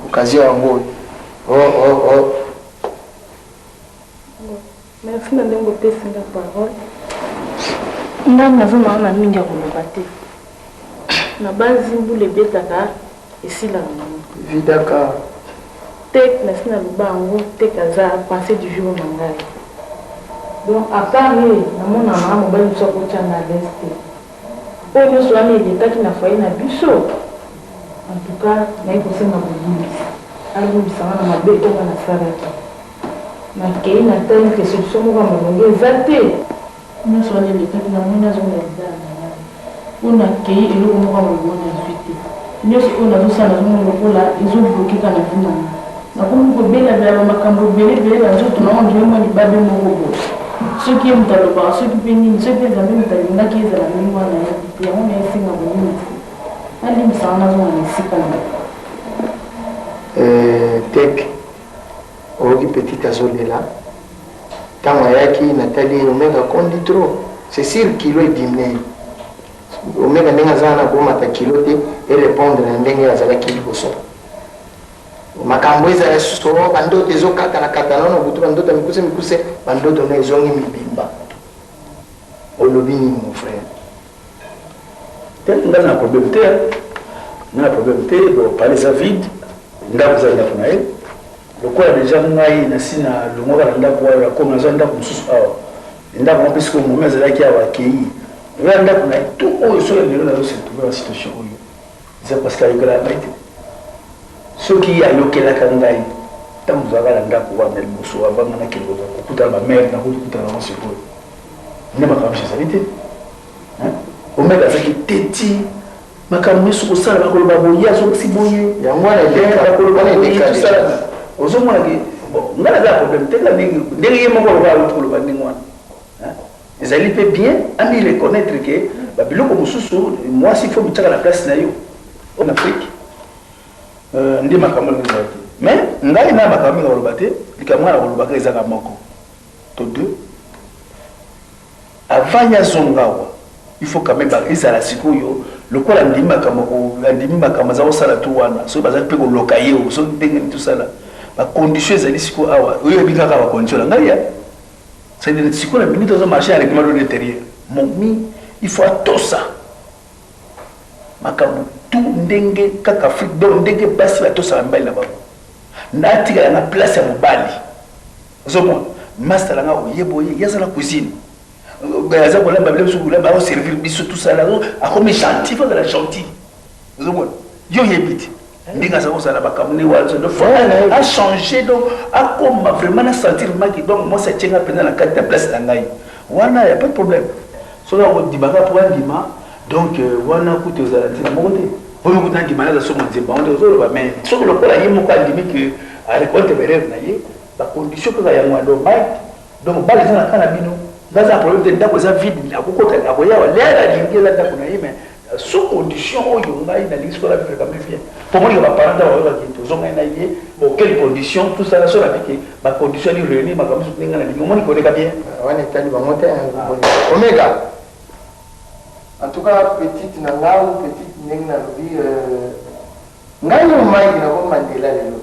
occasion yango oyo merci na ndenge opesinga parole nga nazomaka na mingi ya koloba te na basi mbula ebetaka esilaka nango vidaka tek na sina loba yango tek aza pensée du jour na ngai donc à part ye namona mama mobali mosu akotya na leste oyo nyonso wana eletaki na foye na biso en tout cas naye kosenga bolimbisi alimbisanga na mabe tonga nasalaki nakei natali ke solution moko ya molongo eza te nyonso wana eletaki na moi nazonga lidala na ngai mpo nakei eloko moko ya molongo nazwi te nyonso oyo nazosala nazomona lokola ezoblokeka na vi na ngai nakomi kobelabela bamakambo ebelebele na nzoto na ondire mwa libabe moko boye soki ye moto alobaka soki mpe nini soki mpe nzambe moto alingaki ezala ndenge wana yebi te yango na esenga bolimisi alimbisanga nazonga na esika na tek oyoki petite azolela ntango ayaki natali Omega kondi trop c'est sûr kilo edimine Omega ndenge aza na komata kilo te erépondre na ndenge azalaki liboso makambo ezala susu bandoto ezokata na kata nano butu bandoto mikuse bandoto na ezongi mibimba olobi nini mon frère nga na problème te bopale eza vide ndako eza ndako na ye lokola deja ngai nasi na longwaka na ndako awa akomi naza ndako mosusu awa ndako mo mpe momi azalaki awa akei oya ndako na ye to oyo soki lelo nazosetrouve na situation oyo eza parce que ayokelaka ngai te soki ayokelaka ngai ntango ozalaka na ndako wana liboso avanga nakende kokutana bamare nakokutana bango sikoyo nde makambo miso ezali te Omega azalaki teti makambo nyonso kosala bakoloba boye azongisi boye yango wana ozomona ke ngai naza ya problème te ndenge ye moko aloba auti koloba ndenge wana ezali mpe bien ami reconnaître ke babiloko mosusu mwasi fo mitaka na place na yo en Afrique nde makambo ndenge ezala te mais ngai na makambo mingi koloba te likambo ngai na kolobaka ezaka moko to deux avant ya zonga awa il faut quand même ezala sikoyo lokola ndimi makambo aza kosala tu wana soki bazali mpe koloka ye soki ndenge nini tosala bacondition ezali sikoyo awa oyo oyebi kaka bacondition na ngai ya c'est-à-dire sikoyo na minute ozomarché ya règlement de l'intérieur momi il faut atosa makambo tu ndenge kaka Afrique donc ndenge basi batosala mibali na bango natikala na place ya mobali ozomona master nanga oyeboye yaza na cuisine aza kolamba bile biso kolamba aoservir biso tout ça là akomi gentil faut la gentil ozomona yo yebi te ndenge aza kosala makambo nde wana de fois a changé donc akoma vraiment na sentir maki donc moi ça tient mpenza na kati ya place na ngai wana ya pas de problème soki akodimaka po andima donc wana kuta ozala ntina moko te oyo kuta andima naza songo nzemba onde ozoloba mais soki lokola ye moko andimi ke arekolte berere na ye bacondition kaka yango adomai donc bale eza na ka na bino ngaza problème te ndako eza vide akokota akoyawa lera alingi eza ndako na ye mais sous condition oyo ngai nalingi sikola vivre quand même bien po monika baparent awa oyokaki tozongai na ye bon quelle condition tout ça so nabiki bacondition ali réunir makambo so ndenge nalingi omoniki oleka bien wana etali bango te Omega en tout cas petite na ngau petite ndenge nalobi ngai omaiki nako Mandela lelo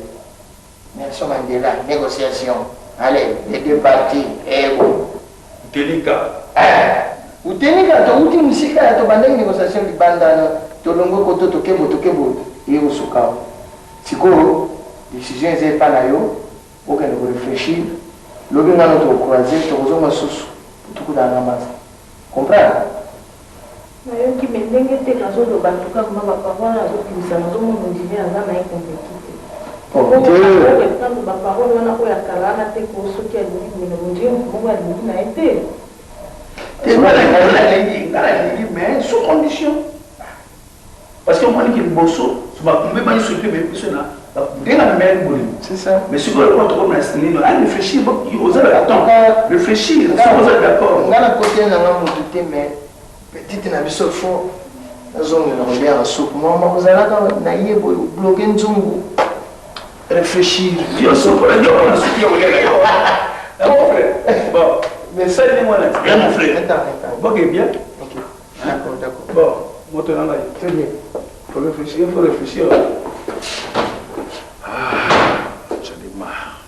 Nelson Mandela négociation allez les deux parties ego Utenika utenika touti musika ya tobandaki négociation libandana tolongo koto tokebo ye osukao sikoyo décision eza epa na yo okende korefléchir lobi ngano tokroise tokozonga susu tukudana masa comprendre nayoki me ndenge te nazoloba ntuka kuma baparole azokimisa nazomona ondire aza na ye kompetite tanto baparole wana oyo akalana te ko soki alingi mene ondire moko alingi na ye te nalingi mais sous condition parce que omoni ki liboso bakumbe bani soki biso na ndenge na mele bolimo c'est ça mais si vous tokoma nino à réfléchir aux heures attends réfléchir vous êtes d'accord ngana côté na nga motu te mais petite na biso fo nazongela kolia na soupe mama kozalaka na ye boyo bloqué nzungu réfléchir yo soupe la yo na soupe yo kolia yo bon mais ça c'est moi là mon frère bon que bien ok d'accord bon moto na là très bien faut réfléchir j'en ai marre.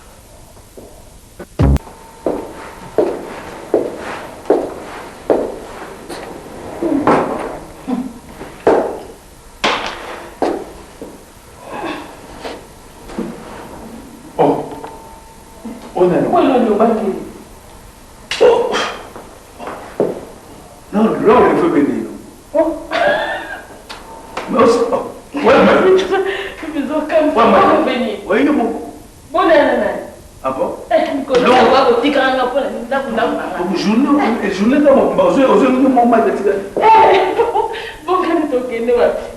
Oh, on a non, là on le fait venir. Oh, mais ouais, oui, ah bon?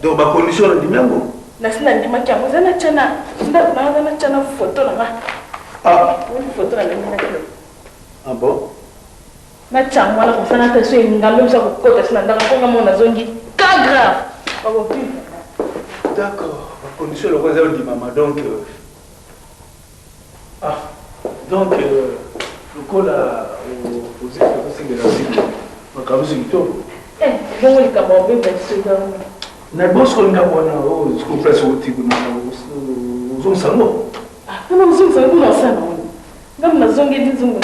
Donc, ma condition est bien. Ah bon? Na changwa la kufanya hata sio ngambe msa kukota sina ndanga konga mona zongi ka grave babo pi d'accord la condition le quoi dit maman donc le col a posé de la vie donc comme c'est tout bon il ka bombe ben c'est dans na boss ko nga bona o ko place o tiku na o sango non non sango non sango ngam na zongi dizungu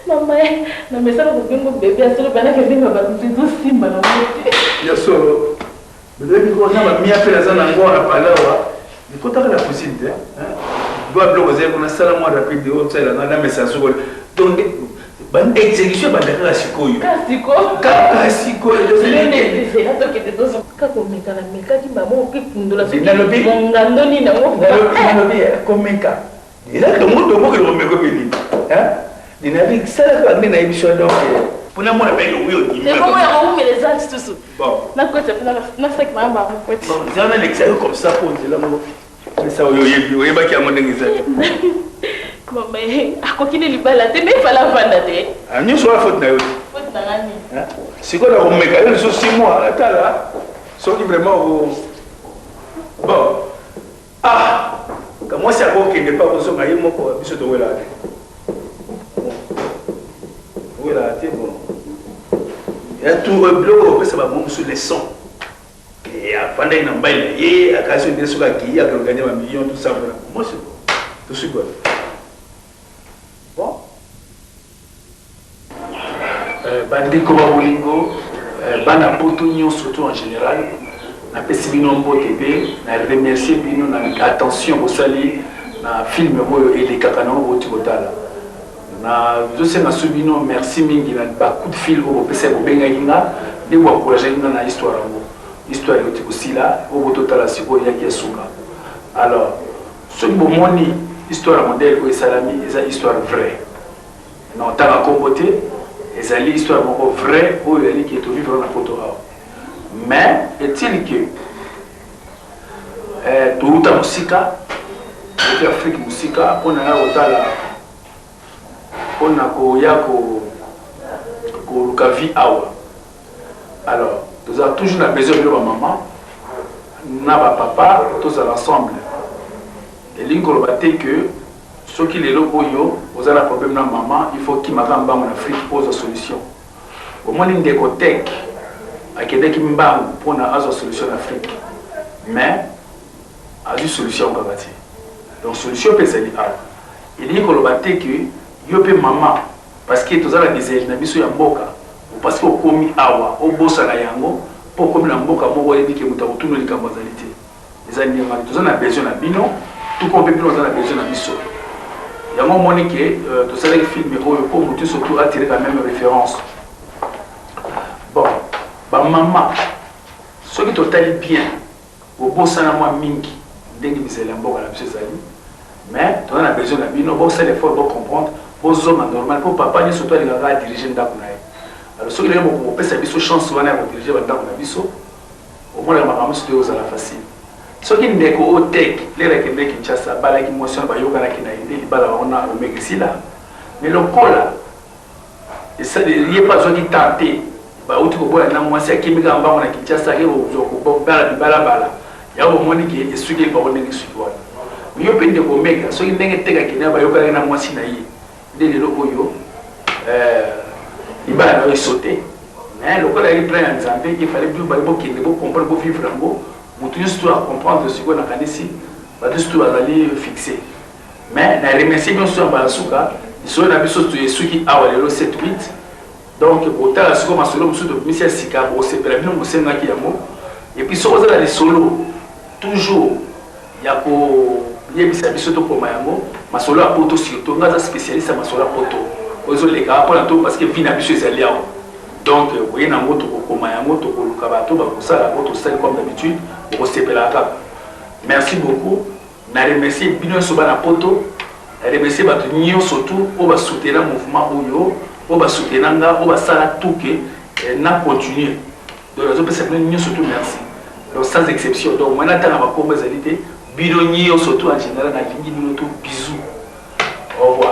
Mama, na mesana kukingo bébé asolo bana ke binga ba tuzo simba na mote. Ya solo. Bébé ko na ba mia pela za na ngora palawa. Ni ko ta la possibilité hein. Doit bloquer ko na sala mo rapide o tsela na message ko. Donc ban exécution ba da sikoyo. Kasiko le c'est là que te dozo ka ko meka na meka ki ba mo ki pundula so. Ngando ni na mo. Na lobi ko meka. Ila ko mo do mo ko meko bini. Hein? Dynamique, c'est la famille na émission donc pour la moi la belle oui on dit mais comment on met les actes tout bon na côté na fait ma ba mon petit bon j'ai un l'exercice comme ça pour dire là moi mais ça yo yebi ba ki amone ngizaki bon mais akokine libala te mais fala vanda te anyo so la faute na yo faute na ngani hein c'est quoi la omeka elle so 6 mois atala so qui vraiment bon comment ça ko kende pas ko ngaye moko biso to wela oui, là, c'est bon. Il y a tout le bloc, ça va monter sur les sons. Et après, il y a un bail, il y a un des sous qui a gagné un million, tout ça. Moi, c'est bon. Tout ce quoi. Bon. Bandi Koba Bolingo, Bana Potunio, surtout en général, na Pessibino Mbotebe, na remercier Bino, na attention au sali, na film et les Kakano au Tibotala. Na je na subino merci mingi na ba coup de fil au pese ko benga inga de wa encourager na histoire yote kusila au total siko ya kiesuka alors ce bomoni histoire modèle ko salami eza histoire vraie non ta kombote ezali histoire moko vraie o yali qui est au vivre na photo mais est-il que tout ta musika au Afrique musika on a otala on a ko vie awa alors nous avons toujours besoin de ma maman na ba papa tous ensemble et l'ingo baté que ce qui les locaux yo vous avez un problème na maman il faut qu'il m'agamba en Afrique pose la solution au moins une décothèque à Québec mbang pour na azo solution en Afrique mais a une solution au Kabati donc solution peut s'aider à il l'ingo baté que yo pe maman parce que tous ala désir na biso ya mboka parce que okomi awa obosa na yango po komi na mboka moko yebi ke muta kutuno likambo zalité eza nyema tous na besoin na bino tout comme pe bino na besoin na biso yango monique tous ala film oyo po mutu surtout attirer la même référence bon bamama soki totali bien bobosana mwa mingi ndenge misala ya mboka na biso ezali mais toza na besoin na bino bosala effort bocomprendre bozonga normal mpo papa nyonso to alingaka adirige ndako na ye alors soki lenge bokopesa biso chance wana ya kodirige bandako na biso omonaka makambo nyonso to ozala facile soki ndeko otek lere akende kinshasa abalaki mwasi wana bayokanaki na ye nde libala bango na omekisila mais lokola ye mpe azwaki tante bauti koboya na mwasi akimika mbango na kinshasa ake kozwa kobala bibalabala yango bomoni ke esuki bango ndenge esuki wana yo mpe ndeko omeka soki ndenge tekaki na bayokanaki na mwasi na ye nde lelo oyo libala na yo esote mais lokola yaki plein ya nzambe ifale bio bali bokende bocomprendre bovivre yango moto nyonso to acomprendre sikoyo nakanisi bato nyonso to bazali fixe mais na remercie nyonso ya mbala suka lisolo na biso esuki awa lelo 7-8 donc botala sikoyo masolo mosusu tobimisi ya sika bosepela bino mosengaki yango epuis soki ozala lisolo toujours ya koyebisa biso tokoma yango masolo ya poto surtout nga aza spécialiste ya masolo ya poto ozoleka mpona to parce que vi na biso ezali awa donc oye nango tokokoma yango tokoluka bato bakosala yango tosali comme d'habitude okosepelaka kaka merci beaucoup na remercie bino nyonso bana poto na remercie bato nyonso tu oyo basoutenir mouvement oyo oyo basoutenir nga oyo basala tuke na continuer donc nazopesa bino nyonso tu merci donc sans exception donc moi natanga bakombo ezali te bino nyonso tu en général nalingi bino tu bisou au revoir.